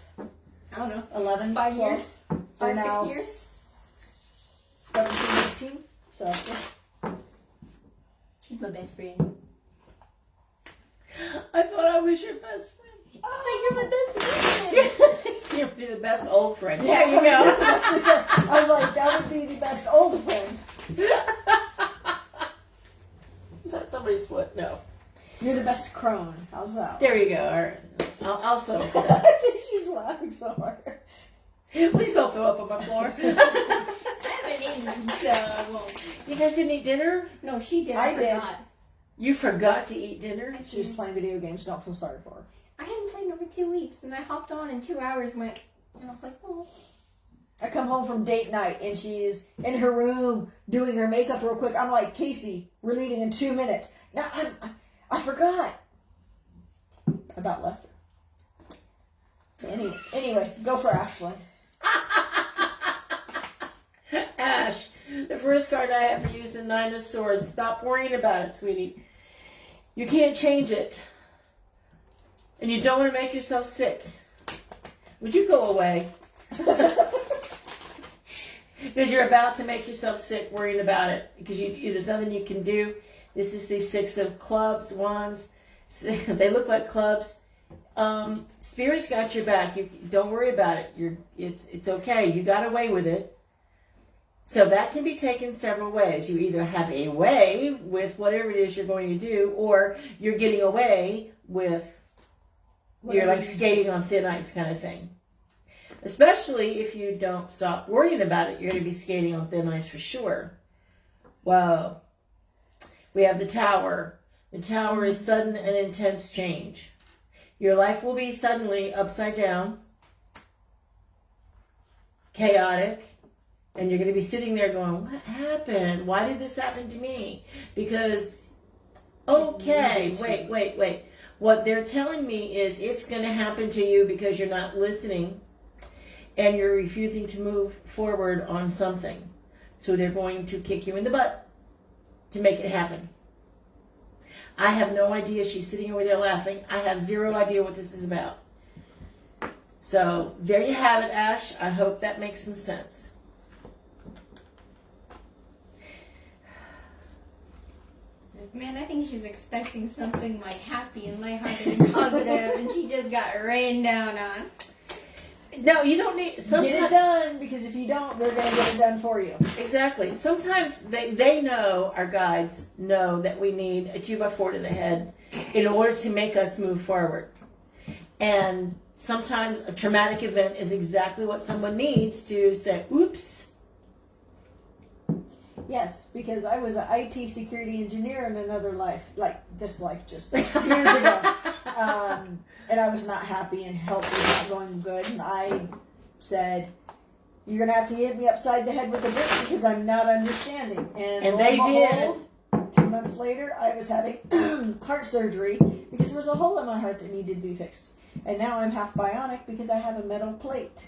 I don't know. 11? 5 12? years? They're 5, now 6 years? 17, 18. So, yeah. She's my best friend. I thought I was your best friend. Oh, you're my best friend. You're the best old friend. Yeah, you know. I was like, that would be the best old friend. Is that somebody's foot? No. You're the best crone. How's that? There you go. All right. I'll settle for that. I think she's laughing so hard. Please don't throw up on my floor. I haven't eaten, so I won't. You guys didn't eat dinner? No, she did. I I did. forgot. You forgot to eat dinner? She was playing video games. Don't feel sorry for her. I hadn't played in over 2 weeks, and I hopped on in 2 hours, and I was like, oh. I come home from date night and she's in her room doing her makeup real quick. I'm like, Casey, we're leaving in 2 minutes. No, I forgot. I about left her. So anyway, go for Ashley. Ash, the first card I have for you is the 9 of Swords. Stop worrying about it, sweetie. You can't change it. And you don't want to make yourself sick. Would you go away? Because you're about to make yourself sick worrying about it. Because there's nothing you can do. This is the 6 of clubs, wands. They look like clubs. Spirit's got your back. Don't worry about it. It's okay. You got away with it. So that can be taken several ways. You either have a way with whatever it is you're going to do, or you're getting away with, you're like skating on thin ice kind of thing. Especially if you don't stop worrying about it, you're going to be skating on thin ice for sure. Whoa. We have the Tower. The Tower is sudden and intense change. Your life will be suddenly upside down, chaotic, and you're going to be sitting there going, what happened? Why did this happen to me? Because, okay, wait. What they're telling me is it's going to happen to you because you're not listening and you're refusing to move forward on something. So they're going to kick you in the butt to make it happen. I have no idea. She's sitting over there laughing. I have zero idea what this is about. So there you have it, Ash. I hope that makes some sense. Man, I think she was expecting something like happy and lighthearted and positive, and she just got rained down on. No, you don't need... Get it done, because if you don't, they're going to get it done for you. Exactly. Sometimes they know, our guides know that we need a 2x4 to the head in order to make us move forward. And sometimes a traumatic event is exactly what someone needs to say, oops. Yes, because I was an IT security engineer in another life, like this life just years ago. And I was not happy and health was not going good. And I said, you're going to have to hit me upside the head with a brick because I'm not understanding. And they did. 2 months later, I was having heart surgery because there was a hole in my heart that needed to be fixed. And now I'm half bionic because I have a metal plate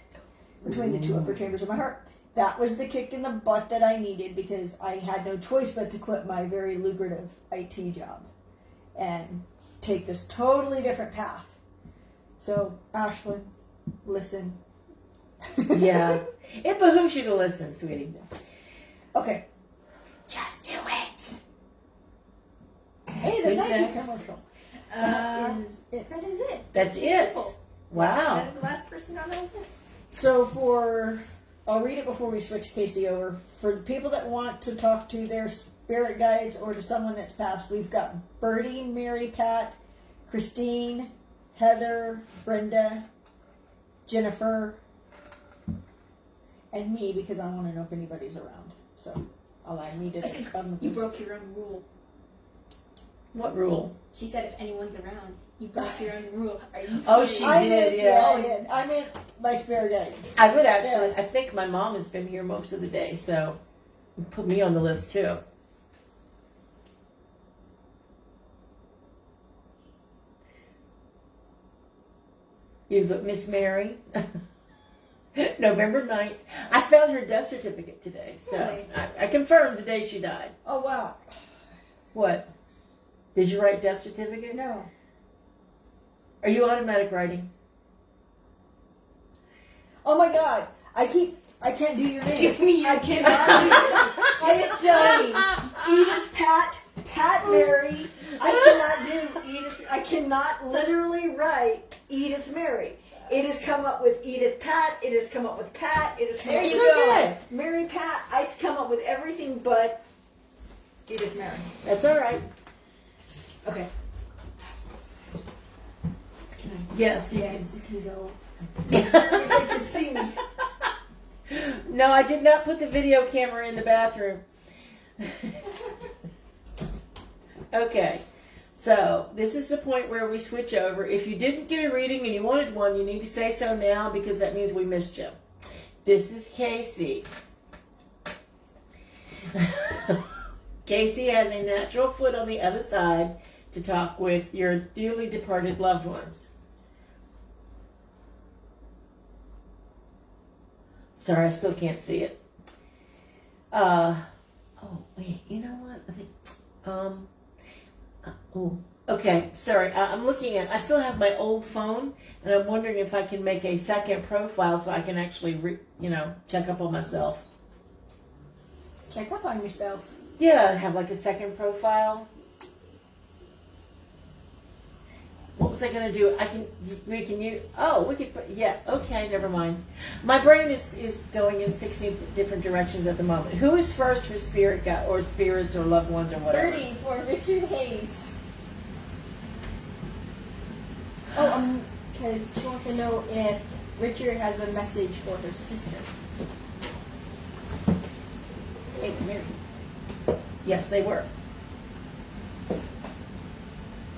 between the 2 upper chambers of my heart. That was the kick in the butt that I needed because I had no choice but to quit my very lucrative IT job and take this totally different path. So, Ashlyn, listen. Yeah. It behooves you to listen, sweetie. Okay. Just do it. Hey, the Who's Nike next? commercial. That is it. That is it. That's it. Simple. Wow. That is the last person on our list. So I'll read it before we switch Kaci over. For the people that want to talk to their spirit guides or to someone that's passed, we've got Birdie, Mary, Pat, Christine, Heather, Brenda, Jennifer, and me because I want to know if anybody's around. So I'll add me to the You broke your own rule. What rule? She said if anyone's around, you broke your own rule. Are you serious? Oh, she I did, meant, yeah. I did. I meant my spirit guides. I would actually, Yeah. I think my mom has been here most of the day, so put me on the list too. You've got Miss Mary, November 9th. I found her death certificate today, so Really? I confirmed the day she died. Oh, wow. What? Did you write death certificate? No. Are you automatic writing? Oh, my God. I can't do your name. Give me your I cannot do it. I am telling you. Edith, Pat, Mary. I cannot do Edith. I cannot literally write Edith Mary. It has come up with Edith Pat. It has come up with Pat. It has come There up you with go. Mary Pat. It's come up with everything but Edith Mary. That's all right. Okay. Yes. Yes, you can go. If they could see me. No, I did not put the video camera in the bathroom. Okay, so this is the point where we switch over. If you didn't get a reading and you wanted one, you need to say so now because that means we missed you. This is Kaci. Kaci has a natural foot on the other side to talk with your dearly departed loved ones. Sorry, I still can't see it. Oh, wait, you know what? I think, okay, sorry. I'm looking at, I still have my old phone, and I'm wondering if I can make a second profile so I can actually, check up on myself. Check up on yourself. Yeah, have like a second profile. What was I gonna do? We could put, yeah, okay, never mind. My brain is going in 16 different directions at the moment. Who is first for spirit guide, or spirits, or loved ones, or whatever? 30 for Richard Hayes. Oh, because she wants to know if Richard has a message for her sister. Hey, come here. Yes, they were.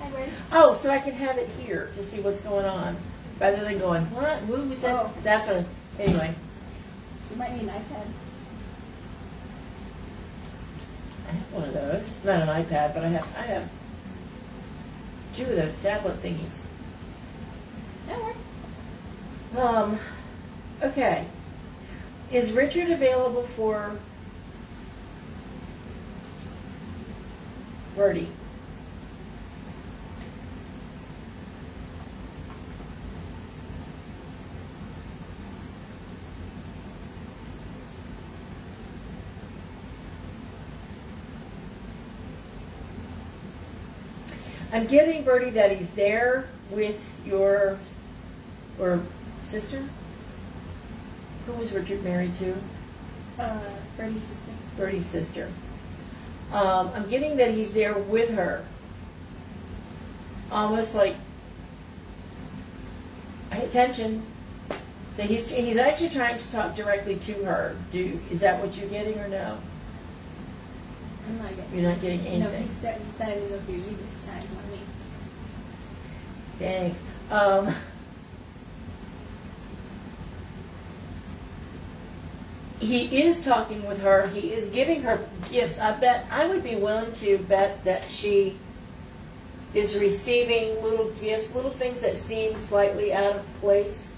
Hi, Ray. Oh, so I can have it here to see what's going on, rather than going, what? What was that? Oh. That's what. Anyway, You might need an iPad. I have one of those. Not an iPad, but I have 2 of those tablet thingies. That works. Okay. Is Richard available for Birdie? I'm getting, Birdie, that he's there with your sister. Who was Richard married to? Birdie's sister. Birdie's sister. I'm getting that he's there with her. Almost like, pay attention. So he's actually trying to talk directly to her. Is that what you're getting or no? I'm not getting. You're not getting anything. No, he's deciding to go through you this time, not me. Thanks. He is talking with her. He is giving her gifts. I would be willing to bet that she is receiving little gifts, little things that seem slightly out of place.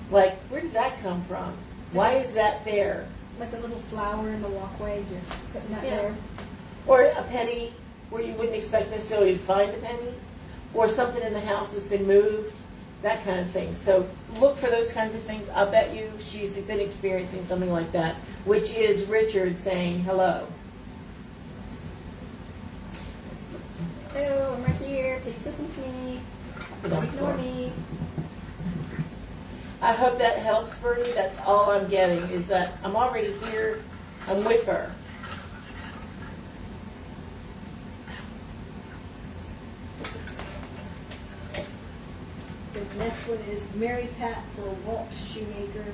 Like, where did that come from? Why is that there? Like a little flower in the walkway, just putting that Yeah. there. Or a penny where you wouldn't expect necessarily to find a penny. Or something in the house has been moved. That kind of thing. So look for those kinds of things. I'll bet you she's been experiencing something like that, which is Richard saying hello. Hello, I'm right here. Please listen to me. Don't ignore me. I hope that helps, Bertie. That's all I'm getting, is that I'm already here. I'm with her. The next one is Mary Pat for Walt Shoemaker,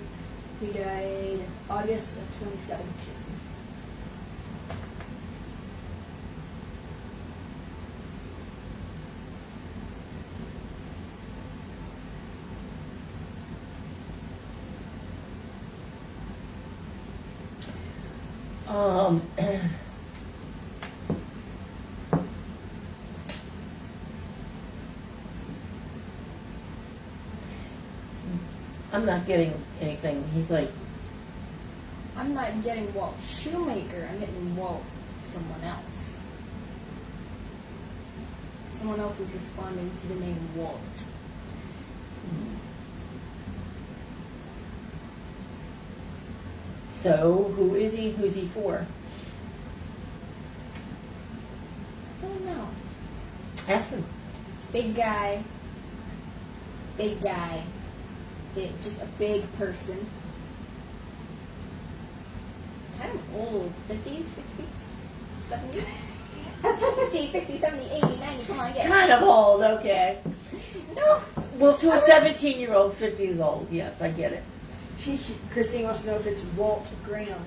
who died August of 2017. I'm not getting anything. He's like, I'm not getting Walt Shoemaker. I'm getting Walt someone else. Someone else is responding to the name Walt. so who is he? Who's he for? I don't know. Ask him. Big guy. Big guy. Just a big person. Kind of old. 50s, 60s, 70s? 50, 60, 70, 80, 90. Come on, get it. Kind of old, okay. No. Well, to a 17-year-old, 50 is old. Yes, I get it. Christine wants to know if it's Walt Graham.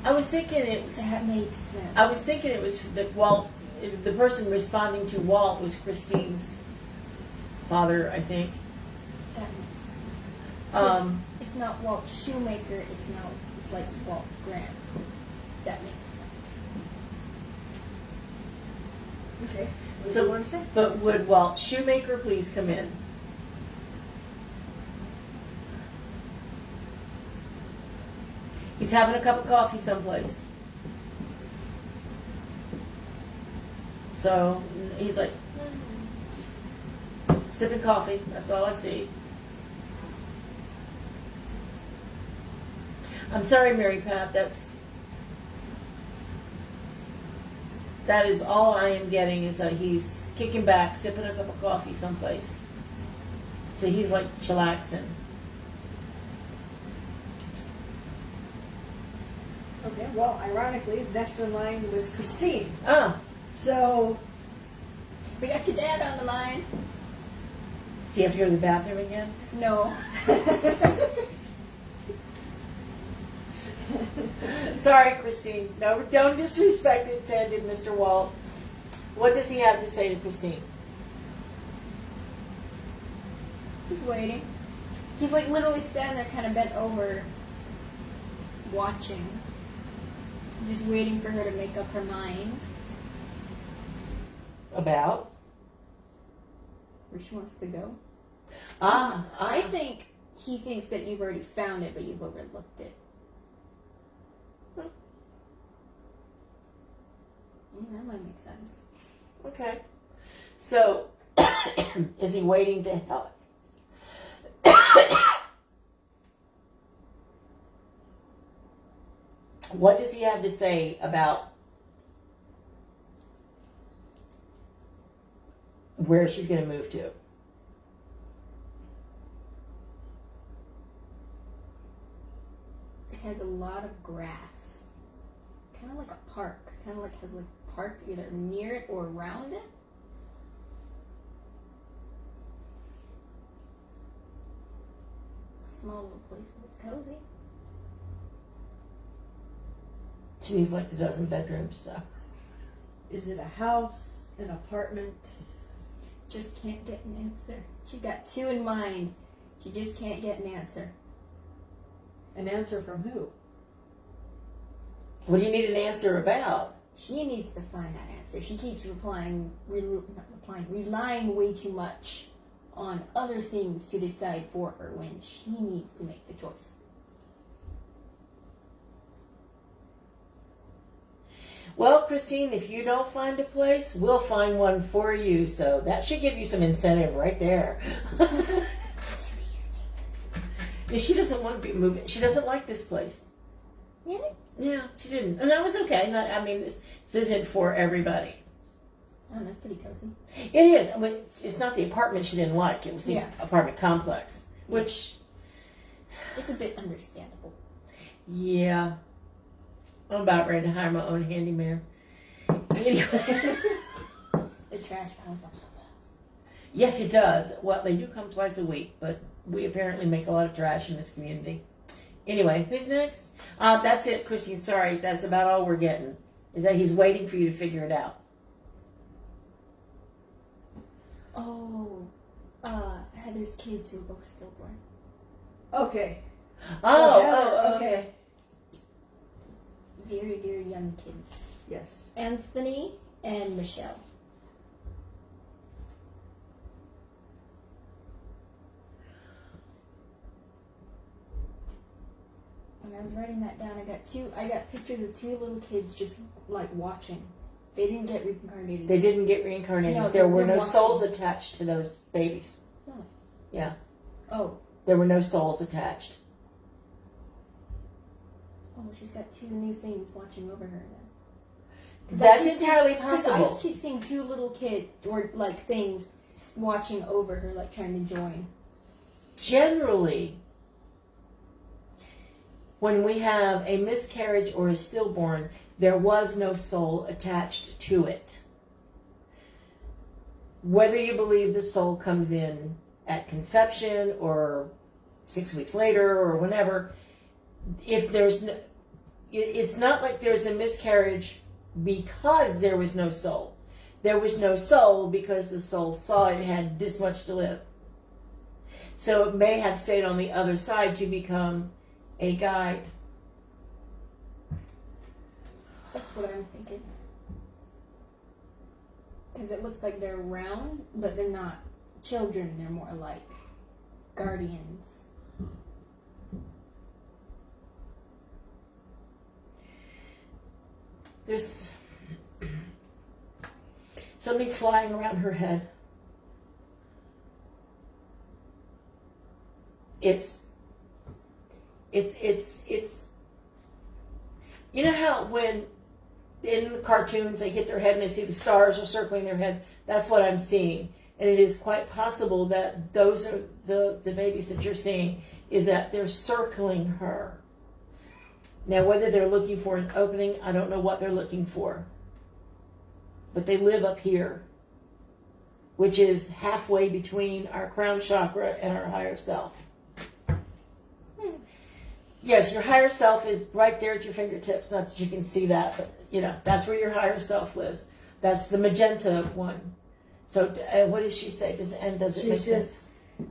I was thinking it's. That makes sense. I was thinking it was that Walt, the person responding to Walt was Christine's father, I think. That makes sense. It's not Walt Shoemaker. It's like Walt Graham. That makes sense. Okay. What do So, you want to say? but would Walt Shoemaker please come in? He's having a cup of coffee someplace. So he's like, just sipping coffee. That's all I see. I'm sorry, Mary Pat. That's That is all I am getting, is that he's kicking back, sipping a cup of coffee someplace. So he's like chillaxing. Okay, well, ironically, next in line was Christine. Ah, So, We got your dad on the line. does he have to go to the bathroom again? No. Sorry, Christine. No, don't disrespect it, Ted and Mr. Walt. What does he have to say to Christine? He's waiting. He's like literally standing there kind of bent over, watching. Just waiting for her to make up her mind. About? Where she wants to go. I I think he thinks that you've already found it, but you've overlooked it. Yeah, that might make sense. Okay. So, is he waiting to help? What does he have to say about where she's going to move to? It has a lot of grass. Kind of like a park. Kind of like has like a park either near it or around it. It's a small little place, but it's cozy. She needs like a dozen bedrooms, so. is it a house, an apartment? Just can't get an answer. She's got two in mind. She just can't get an answer. An answer from who? What do you need an answer about? She needs to find that answer. She keeps relying way too much on other things to decide for her when she needs to make the choice. Well, Christine, if you don't find a place, we'll find one for you. So that should give you some incentive right there. Yeah, she doesn't want to be moving. She doesn't like this place. Really? Yeah, she didn't. And that was okay. I mean, this isn't for everybody. Oh, that's pretty cozy. It is. I mean, it's not the apartment she didn't like. It was the Yeah. apartment complex, which, It's a bit understandable. yeah, I'm about ready to hire my own handyman. Anyway. The trash piles up so fast. Yes, it does. Well, they do come twice a week, but we apparently make a lot of trash in this community. Anyway, who's next? That's it, Christine. Sorry, that's about all we're getting. Is that he's waiting for you to figure it out. Oh, Heather's kids who are both stillborn. Okay. Oh, okay. Very, very young kids. Yes. Anthony and Michelle. When I was writing that down, I got pictures of two little kids just like watching. They didn't get reincarnated. They didn't get reincarnated. No, there were they're no watching. souls attached to those babies. No. Yeah, Oh, there were no souls attached. she's got two new things watching over her then. That's entirely Because I possible. just keep seeing two little kids or like things watching over her, like trying to join. Generally, when we have a miscarriage or a stillborn, there was no soul attached to it. Whether you believe the soul comes in at conception or 6 weeks later or whenever, if there's no, it's not like there's a miscarriage because there was no soul. There was no soul because the soul saw it had this much to live. So it may have stayed on the other side to become a guide. That's what I'm thinking. Because it looks like they're round, but they're not children. They're more like guardians. There's something flying around her head. It's you know how when in the cartoons, they hit their head and they see the stars are circling their head. That's what I'm seeing. And it is quite possible that those are the babies that you're seeing, is that they're circling her. Now, whether they're looking for an opening, I don't know what they're looking for. But they live up here, which is halfway between our crown chakra and our higher self. Yes, your higher self is right there at your fingertips. Not that you can see that, but that's where your higher self lives. That's the magenta one. So, what does she say? Does it make sense?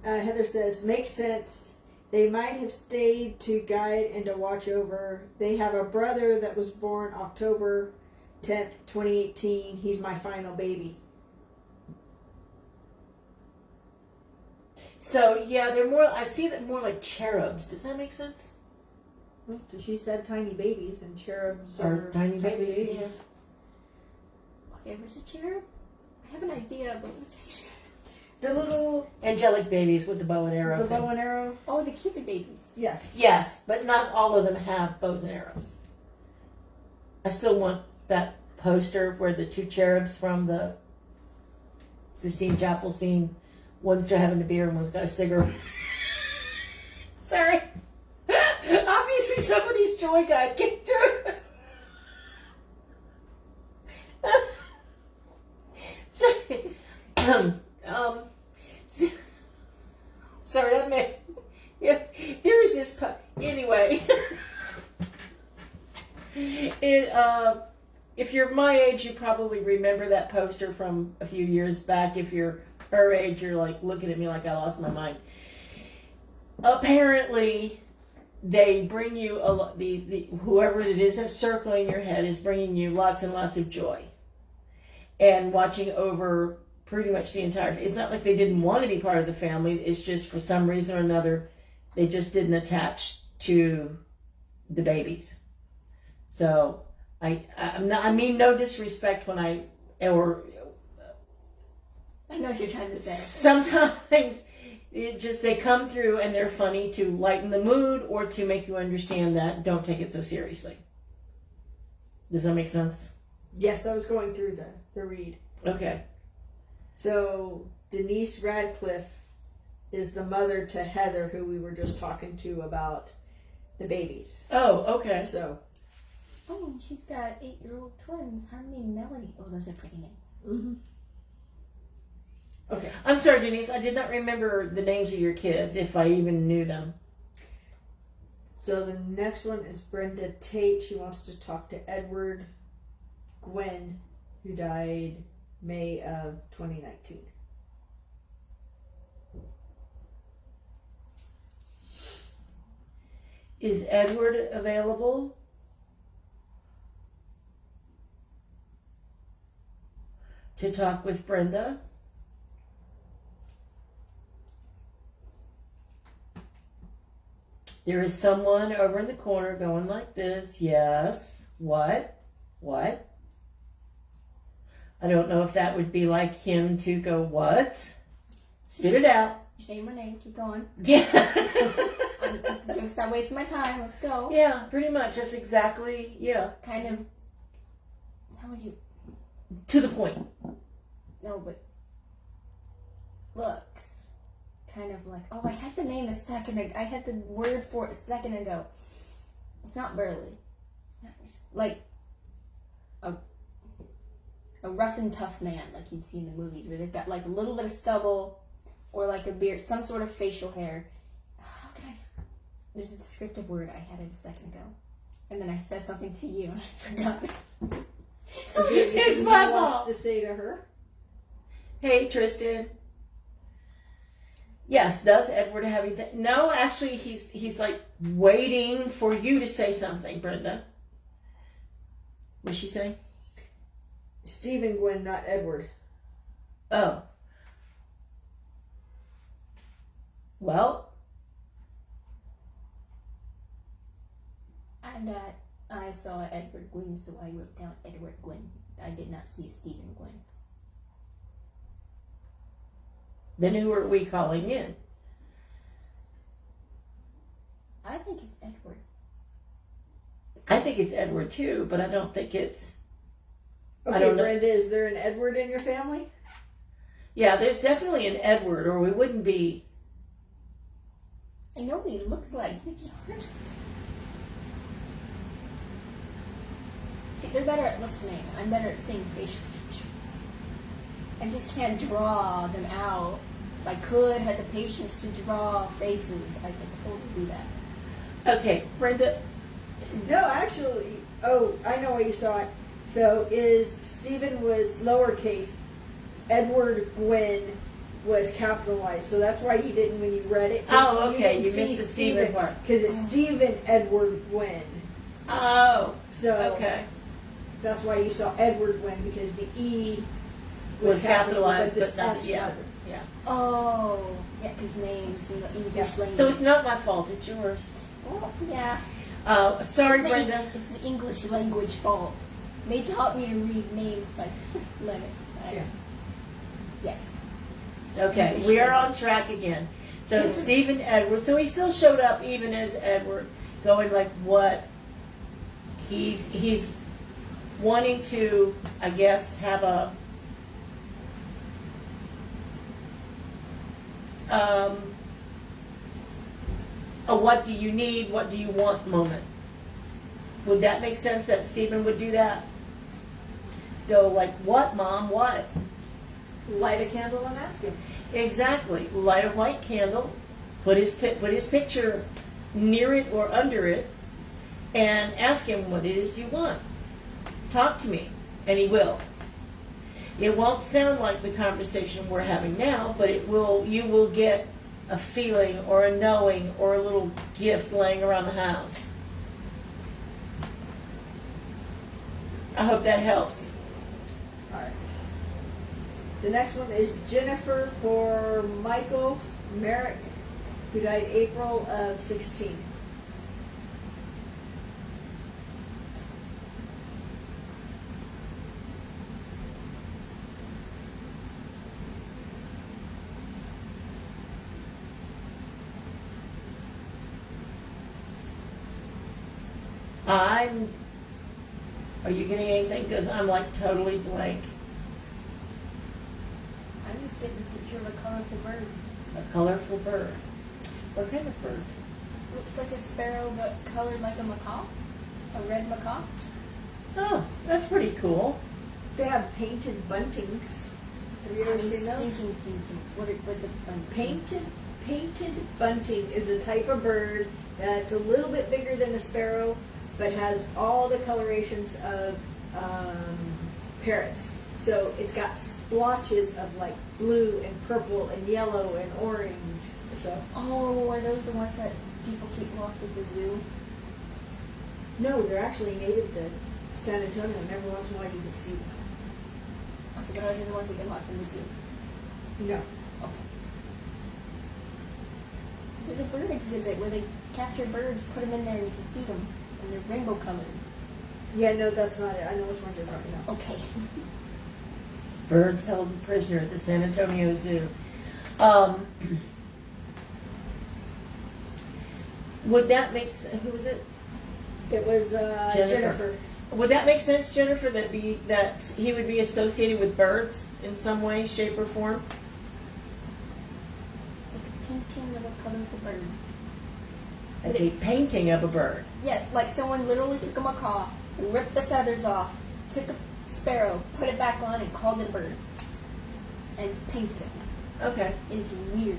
Heather says, makes sense. They might have stayed to guide and to watch over. They have a brother that was born October 10th, 2018. He's my final baby. So, yeah, they're more, I see them more like cherubs. Does that make sense? Well, she said tiny babies, and cherubs Or are tiny babies, yeah. Okay, what's a cherub? I have an idea, but what's a cherub? The little Angelic babies with the bow and arrow. the bow and arrow. Oh, the Cupid babies. Yes. Yes, but not all of them have bows and arrows. I still want that poster where the two cherubs from the Sistine Chapel scene, one's having a beer and one's got a cigarette. Sorry. Obviously somebody's joy guide came through. Sorry, that may. Yeah, there is this. Anyway, if you're my age, you probably remember that poster from a few years back. If you're her age, you're like looking at me like I lost my mind. Apparently, they bring you the whoever it is that's circling your head is bringing you lots and lots of joy, and watching over pretty much the entire. It's not like they didn't want to be part of the family. It's just for some reason or another, they just didn't attach to the babies. So I mean no disrespect when I know what you're trying to say. Sometimes it just they come through and they're funny to lighten the mood or to make you understand that don't take it so seriously. Does that make sense? Yes, I was going through the read. Okay. So Denise Radcliffe is the mother to Heather, who we were just talking to about the babies. Oh, okay. So. Oh, and she's got 8-year-old twins, Harmony and Melody. Oh, those are pretty names. Mm-hmm. Okay. I'm sorry, Denise. I did not remember the names of your kids, if I even knew them. So the next one is Brenda Tate. She wants to talk to Edward Gwynn, who died May of 2019. Is Edward available? To talk with Brenda? There is someone over in the corner going like this. Yes. What? What? I don't know if that would be like him to go, what? Spit it out. You're saying my name. Keep going. Yeah. Don't stop wasting my time. Let's go. Yeah, pretty much. That's exactly, yeah. Kind of. How would you? To the point. No, but looks kind of like. Oh, I had the name a second ago. I had the word for it a second ago. It's not burly. It's not like a rough and tough man, like you'd see in the movies, where they've got like a little bit of stubble, or like a beard, some sort of facial hair. How can I? There's a descriptive word I had it a second ago, and then I said something to you and I forgot it. It's my fault. Wants to say to her? Hey, Tristan. Yes, does Edward have anything? No, actually, he's like waiting for you to say something, Brenda. What'd she say? Stephen Gwynn, not Edward. Oh. Well. And I saw Edward Gwynn, so I wrote down Edward Gwynn. I did not see Stephen Gwynn. Then who are we calling in? I think it's Edward. I think it's Edward too, but I don't think it's Okay, don't know. Brenda, is there an Edward in your family? Yeah, there's definitely an Edward, or we wouldn't be. I know what he looks like. See, they're better at listening. I'm better at seeing facial features. I just can't draw them out. If I could, had the patience to draw faces, I could totally do that. Okay, Brenda. No, actually. Oh, I know why you saw it. So is Stephen was lowercase, Edward Gwynn was capitalized. So that's why you didn't when you read it. Oh, okay. You missed the Stephen part. Because it's Stephen Edward Gwynn. Oh. So Okay. that's why you saw Edward Gwynn, because the E Was capitalized, but this but not S yeah. wasn't. Yeah. Oh, yeah, because names in the English language. So it's not my fault. It's yours. Well, yeah. Sorry, It's Brenda. it's the English language fault. They taught me to read names by first letter. Yeah. Yes. Okay, English we are on language. track again. So it's Stephen Edward. So he still showed up even as Edward, going like what he's wanting to, I guess, have a what do you need, what do you want moment. Would that make sense that Stephen would do that? Go like, what, Mom, what? Light a candle and ask him. Exactly. Light a white candle, put his picture near it or under it, and ask him what it is you want. Talk to me, and he will. It won't sound like the conversation we're having now, but it will. You will get a feeling or a knowing or a little gift laying around the house. I hope that helps. All right. The next one is Jennifer for Michael Merrick, who died April of 16. Are you getting anything? Because I'm like totally blank. I'm just getting a picture of a colorful bird. A colorful bird. What kind of bird? Looks like a sparrow, but colored like a macaw. A red macaw. Oh, that's pretty cool. They have painted buntings. Have you ever seen those? Thinking paintings. What's a bunting? Painted bunting is a type of bird that's a little bit bigger than a sparrow, but has all the colorations of parrots. So it's got splotches of like blue and purple and yellow and orange. So Oh, are those the ones that people keep locked at the zoo? no, they're actually native to San Antonio, and every once in a while you can see them. Okay, but are they the ones that get locked in the zoo? No. Okay. There's a bird exhibit where they capture birds, put them in there, and you can feed them, and they're rainbow colored. Yeah, no, that's not it. I know which ones you're talking about. Okay. Birds held as prisoner at the San Antonio Zoo. Would that make sense? Who was it? It was Jennifer. Would that make sense, Jennifer, that he would be associated with birds in some way, shape, or form? Like a painting of a colorful bird. Like a painting of a bird. Yes, like someone literally took a macaw, ripped the feathers off, took a sparrow, put it back on, and called it a bird. And painted it. Okay. It's weird.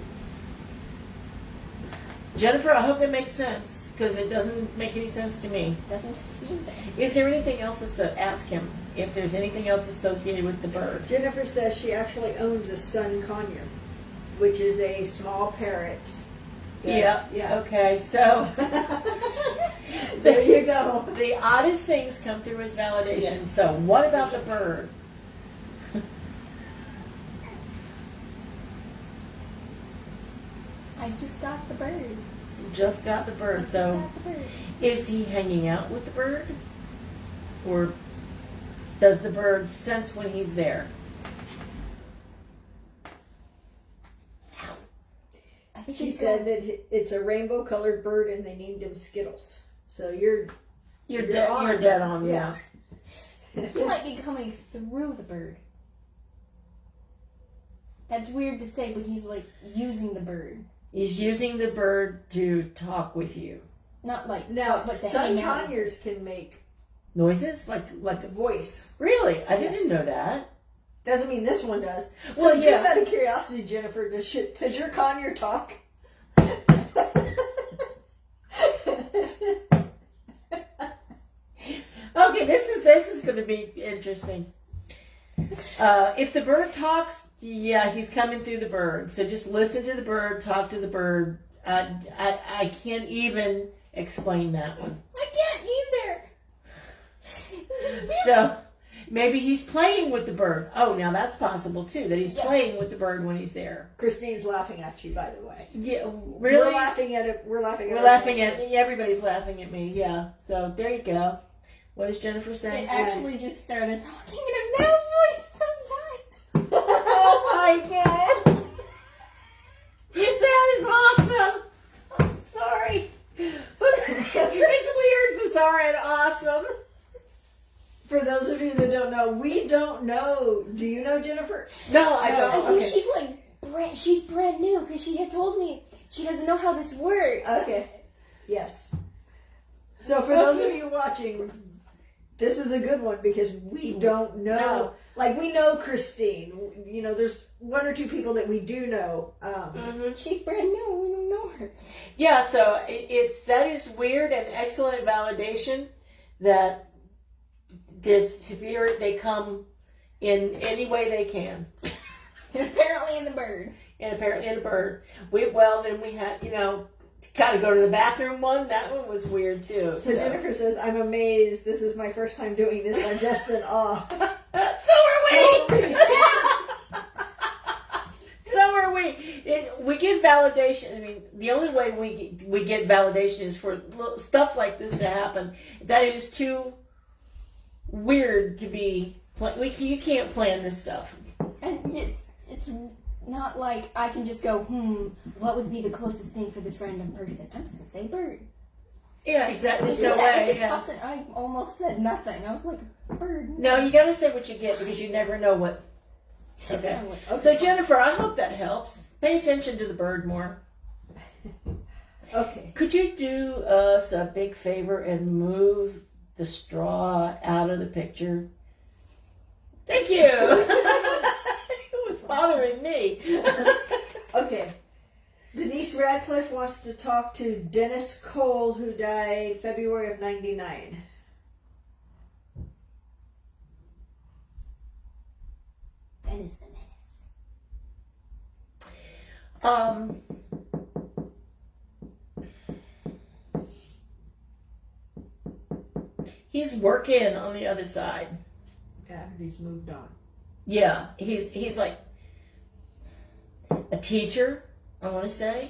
Jennifer, I hope that makes sense, because it doesn't make any sense to me. Doesn't feel that. Is there anything else to ask him, if there's anything else associated with the bird? Jennifer says she actually owns a sun conure, which is a small parrot. Yeah. Yeah. Okay, so There you go. the oddest things come through as validation. Yes. So what about the bird? I just got the bird. Just got the I bird. just So got the bird. is he hanging out with the bird? Or does the bird sense when he's there? I think She he's said going- that it's a rainbow colored bird and they named him Skittles. So you're You're on. dead on, yeah. He might be coming through the bird. That's weird to say, but he's like using the bird. He's using the bird to talk with you. Not like Now, talk, but to some hang out. conures can make Noises? Like a voice. really? I Yes. didn't know that. Doesn't mean this one does. Well, So just out of curiosity, Jennifer, does your conure talk? Okay, this is going to be interesting. If the bird talks, yeah, he's coming through the bird. So just listen to the bird, talk to the bird. I can't even explain that one. I can't either. So maybe he's playing with the bird. Oh, now that's possible too. That he's playing with the bird when he's there. Christine's laughing at you, by the way. Yeah, really. We're laughing at it. We're laughing at. We're laughing at me. Everybody's laughing at me. Yeah. So there you go. What is Jennifer saying? It actually just started talking in a male voice sometimes. Oh my god! That is awesome. I'm sorry. It's weird, bizarre, and awesome. For those of you that don't know, we don't know. Do you know Jennifer? No, I I don't. think Okay. she's like she's brand new because she had told me she doesn't know how this works. Okay. Yes. So for those of you watching, this is a good one because we don't know. No. Like we know Christine. You know, there's one or two people that we do know. She's brand new. We don't know her. Yeah, so that is weird and excellent validation that this spirit, they come in any way they can. And apparently in the bird. And apparently in a bird. Then we had, got to go to the bathroom one. That one was weird too. So Jennifer says, "I'm amazed. This is my first time doing this. I'm just in awe." So are we! So are we. We get validation. I mean, the only way we get validation is for stuff like this to happen. That it is too weird to be. You can't plan this stuff. And it's not like I can just go, what would be the closest thing for this random person? I'm just gonna say bird. Yeah, exactly. There's no It way. just Yeah. pops in. I almost said nothing. I was like, bird. No, you gotta say what you get because you never know what. Okay. I'm like, So Jennifer, I hope that helps. Pay attention to the bird more. Okay. Could you do us a big favor and move the straw out of the picture? Thank you. It was bothering me. Okay. Denise Radcliffe wants to talk to Dennis Cole, who died February of '99. Dennis the Menace. He's working on the other side. After he's moved on. Yeah, he's like a teacher, I want to say.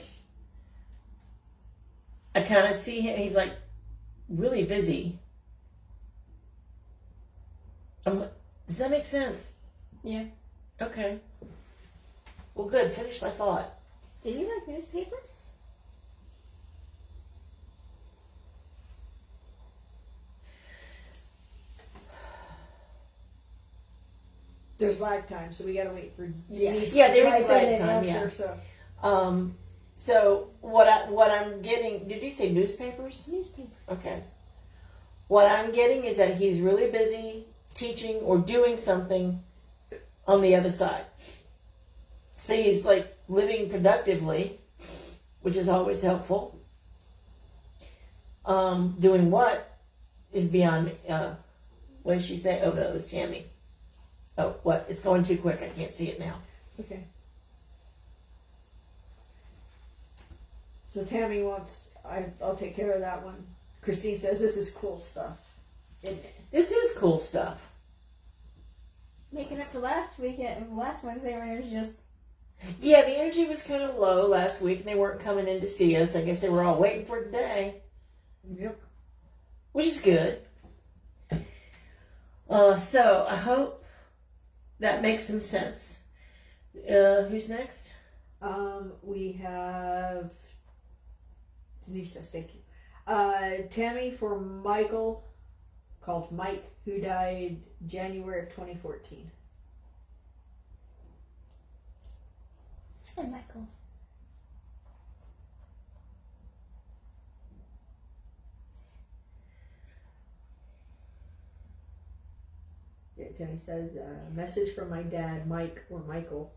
I kind of see him, he's like really busy. Does that make sense? Yeah. Okay. Well, good. Finish my thought. Did you like newspapers? There's lag time, so we gotta wait for Denise Yeah, to there is type lag in and time, answer. yeah. So what I'm getting, did you say newspapers? Newspapers. Okay. What I'm getting is that he's really busy teaching or doing something on the other side. So he's like living productively, which is always helpful. Doing what is beyond me. What did she say? Oh no, it was Tammy. Oh, what? It's going too quick. I can't see it now. Okay. So Tammy wants, I'll take care of that one. Christine says this is cool stuff. This is cool stuff. Making up for last Wednesday when it was just. Yeah, the energy was kind of low last week, and they weren't coming in to see us. I guess they were all waiting for today. Yep. Which is good. So I hope that makes some sense. Who's next? We have Denise says thank you. Tammy for Michael called Mike, who died January of 2014. Hi, Michael. Yeah, Tony says, message from my dad, Mike, or Michael,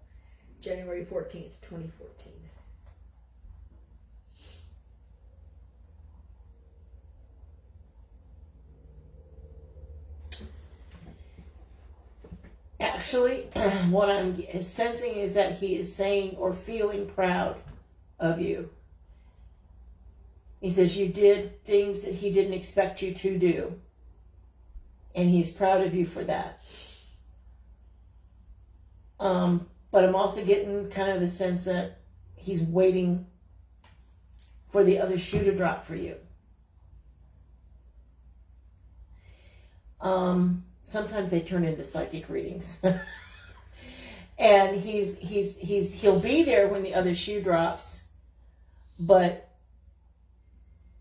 January 14th, 2014. Actually, what I'm sensing is that he is saying or feeling proud of you. He says you did things that he didn't expect you to do. And he's proud of you for that. But I'm also getting kind of the sense that he's waiting for the other shoe to drop for you. Sometimes they turn into psychic readings. And he'll be there when the other shoe drops, but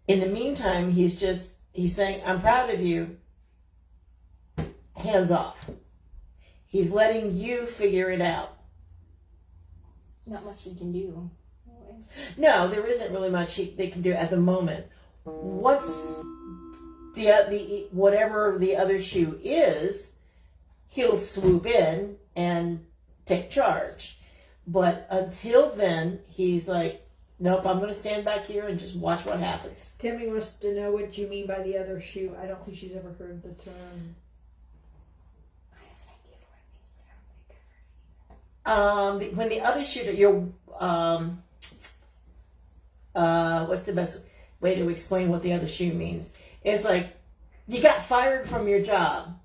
in the meantime, he's saying, I'm proud of you. Hands off. He's letting you figure it out. Not much he can do. Anyways. No, there isn't really much they can do at the moment. Once the whatever the other shoe is, he'll swoop in and take charge. But until then, he's like, nope, I'm going to stand back here and just watch what happens. Tammy wants to know what you mean by the other shoe. I don't think she's ever heard the term. I have an idea of what it means, but I don't think I've heard it. When the other shooter, what's the best way to explain what the other shoe means? It's like you got fired from your job.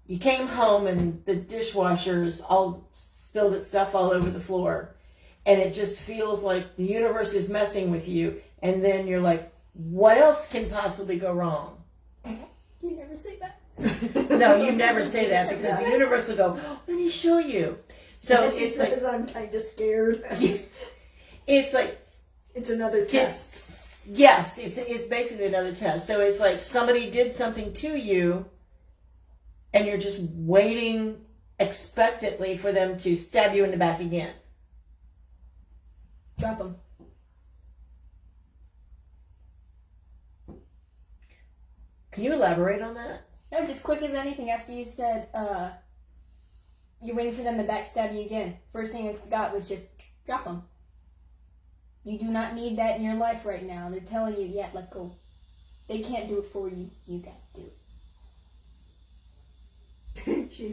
You came home and the dishwasher's all spilled its stuff all over the floor. And it just feels like the universe is messing with you. And then you're like, what else can possibly go wrong? You never say that. No, you never say that because the universe will go, let me show you. So and she says, I'm kind of scared. It's like, it's another test. Yes, it's basically another test. So it's like somebody did something to you and you're just waiting expectantly for them to stab you in the back again. Drop them. Can you elaborate on that? No, just quick as anything. After you said, you're waiting for them to backstab you again. First thing I got was just drop them. You do not need that in your life right now. They're telling you, yeah, let go. They can't do it for you. You got to do it.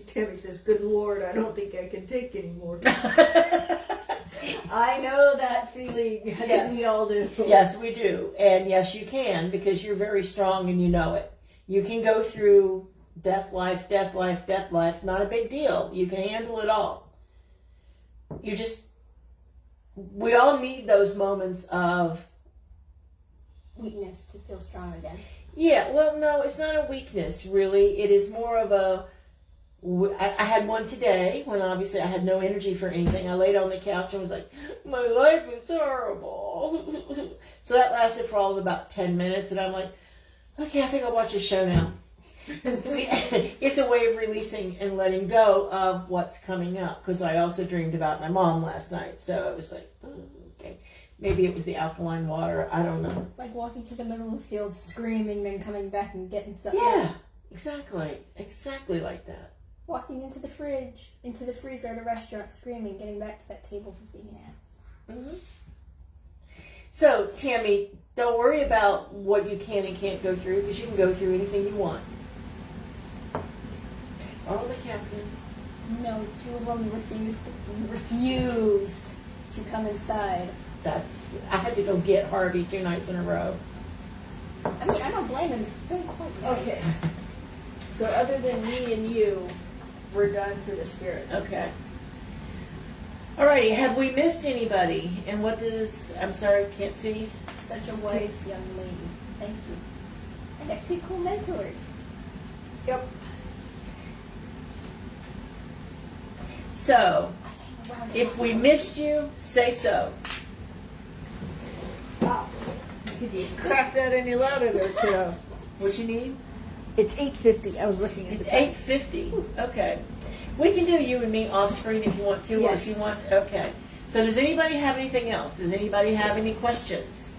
Tammy says, good Lord, I don't think I can take anymore. I know that feeling. I think we all do. Yes, we do. And yes, you can because you're very strong and you know it. You can go through death, life, not a big deal. You can handle it all. We all need those moments of Weakness to feel strong again. Yeah, well, no, it's not a weakness, really. It is more of I had one today when obviously I had no energy for anything. I laid on the couch and was like, my life is horrible. So that lasted for all of about 10 minutes. And I'm like, okay, I think I'll watch a show now. See, it's a way of releasing and letting go of what's coming up. Because I also dreamed about my mom last night. So I was like, okay. Maybe it was the alkaline water. I don't know. Like walking to the middle of the field, screaming, then coming back and getting something. Yeah, exactly. Exactly like that. Walking into the fridge, into the freezer at a restaurant, screaming, getting back to that table was being an ass. Mm-hmm. So, Tammy, don't worry about what you can and can't go through because you can go through anything you want. All the cats in. No, 2 of them refused to come inside. I had to go get Harvey 2 nights in a row. I mean, I don't blame him. It's been quite nice. Okay. So other than me and you, we're done for the spirit. Okay. Alrighty, have we missed anybody? And what does, I'm sorry, can't see. Such a wise young lady. Thank you. I got 2 cool mentors. Yep. So, if we missed you, say so. Wow. Could you craft that any louder there, kiddo? What you need? It's 8:50. I was looking at It's the time. 8:50. Okay. We can do you and me off screen if you want to, or if you Yes. want. Okay. So does anybody have anything else? Does anybody have any questions?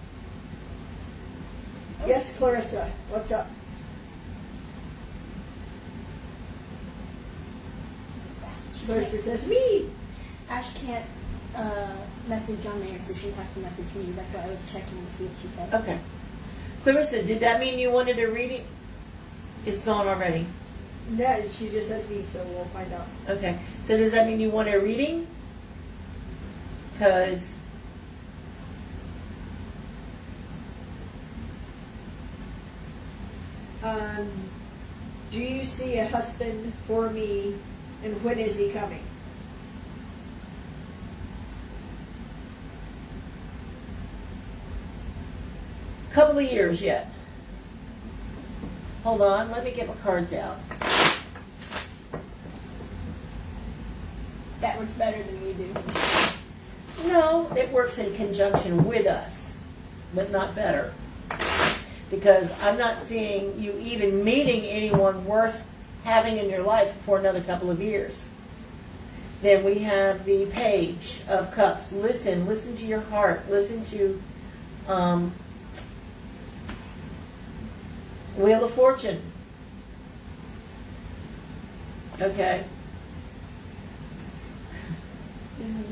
Yes, Clarissa. What's up? Clarissa says, me. Ash can't message on there, so she has to message me. That's why I was checking to see what she said. Okay. Clarissa, did that mean you wanted a reading? It's gone already. No, she just says me, so we'll find out. Okay. So does that mean you want a reading? Because Do you see a husband for me, and when is he coming? couple of years yet. Hold on, let me get my cards out. That works better than we do. No, it works in conjunction with us, but not better. Because I'm not seeing you even meeting anyone worth having in your life for another couple of years. Then we have the Page of Cups. Listen to your heart. Listen to Wheel of Fortune. Okay. This is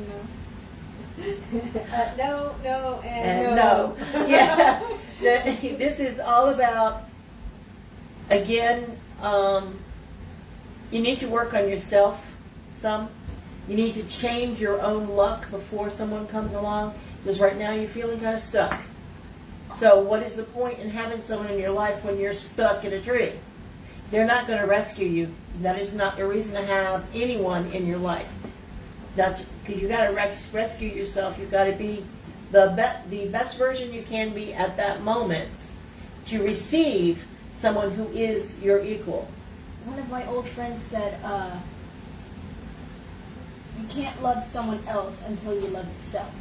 no. No, And no. Yeah. This is all about, again, you need to work on yourself some. You need to change your own luck before someone comes along, because right now you're feeling kind of stuck. So what is the point in having someone in your life when you're stuck in a tree? They're not going to rescue you. That is not the reason to have anyone in your life. Because you got to rescue yourself. You've got to be the best version you can be at that moment to receive someone who is your equal. One of my old friends said, you can't love someone else until you love yourself.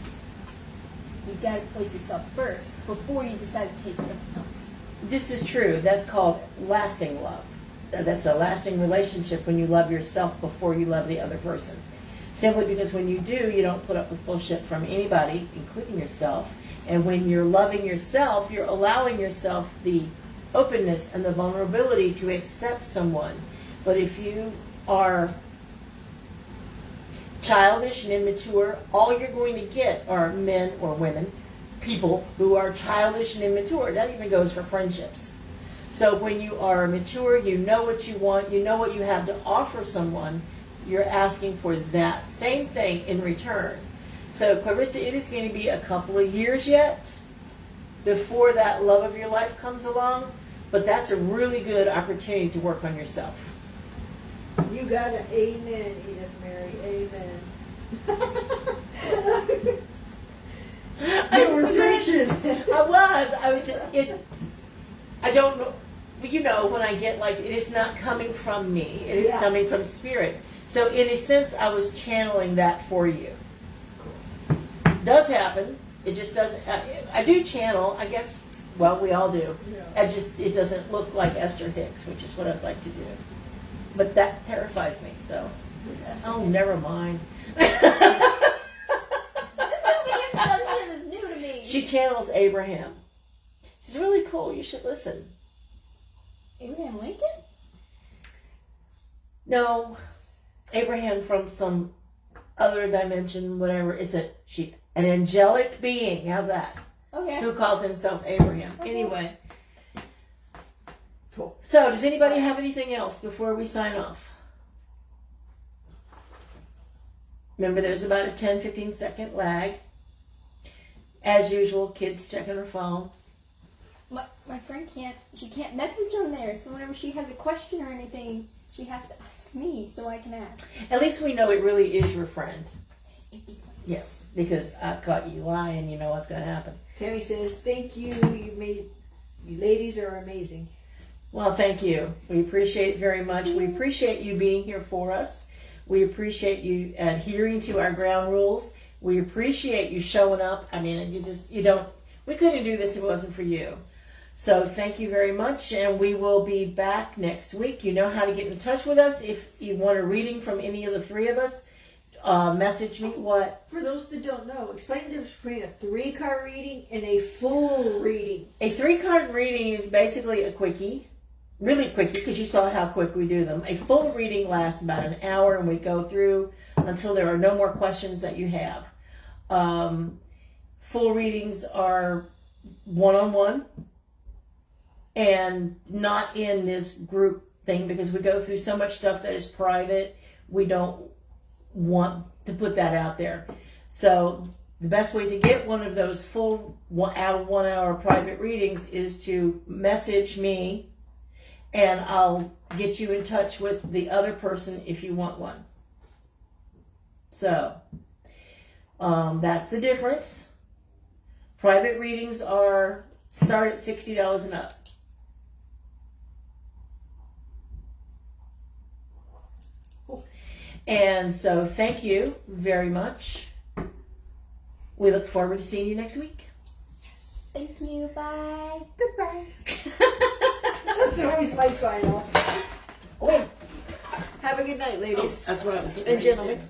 You've got to place yourself first before you decide to take someone else. This is true. That's called lasting love. That's a lasting relationship when you love yourself before you love the other person. Simply because when you do, you don't put up with bullshit from anybody, including yourself. And when you're loving yourself, you're allowing yourself the openness and the vulnerability to accept someone. But if you are childish and immature, all you're going to get are men or women, people who are childish and immature. That even goes for friendships. So when you are mature, you know what you want, you know what you have to offer someone, you're asking for that same thing in return. So Clarissa, it is going to be a couple of years yet before that love of your life comes along, but that's a really good opportunity to work on yourself. You got an amen, Edith Mary. Amen. You were preaching. I was just, I don't know, but you know, when I get like, it is not coming from me, it is coming from spirit. So in a sense, I was channeling that for you. Does happen, it just doesn't, I do channel, I guess, well, we all do. Yeah. It doesn't look like Esther Hicks, which is what I'd like to do. But that terrifies me, so. Oh, never mind. Stuff is new to me. She channels Abraham. She's really cool. You should listen. Abraham Lincoln? No, Abraham from some other dimension, whatever. It's an angelic being. How's that? Okay. Who calls himself Abraham? Okay. Anyway. Cool. So, does anybody have anything else before we sign off? Remember, there's about a 10-15 second lag. As usual, kids checking her phone. My friend can't message on there, so whenever she has a question or anything, she has to ask me so I can ask. At least we know it really is your friend. It is my Yes, because I caught you lying, you know what's going to happen. Tammy says, thank you. You ladies are amazing. Well, thank you. We appreciate it very much. We appreciate you being here for us. We appreciate you adhering to our ground rules. We appreciate you showing up. I mean, we couldn't do this if it wasn't for you. So thank you very much, and we will be back next week. You know how to get in touch with us if you want a reading from any of the three of us. Message me. What? For those that don't know, explain the difference between a 3-card reading and a full reading. A 3-card reading is basically a quickie. Really quickie, because you saw how quick we do them. A full reading lasts about an hour, and we go through until there are no more questions that you have. Full readings are one-on-one and not in this group thing, because we go through so much stuff that is private. We don't want to put that out there. So the best way to get one of those full 1 hour private readings is to message me, and I'll get you in touch with the other person if you want one. So that's the difference. Private readings start at $60 and up. And so thank you very much. We look forward to seeing you next week. Thank you. Bye. Goodbye. That's always my sign off. Oh, have a good night, ladies That's what I was getting and ready to do. gentlemen.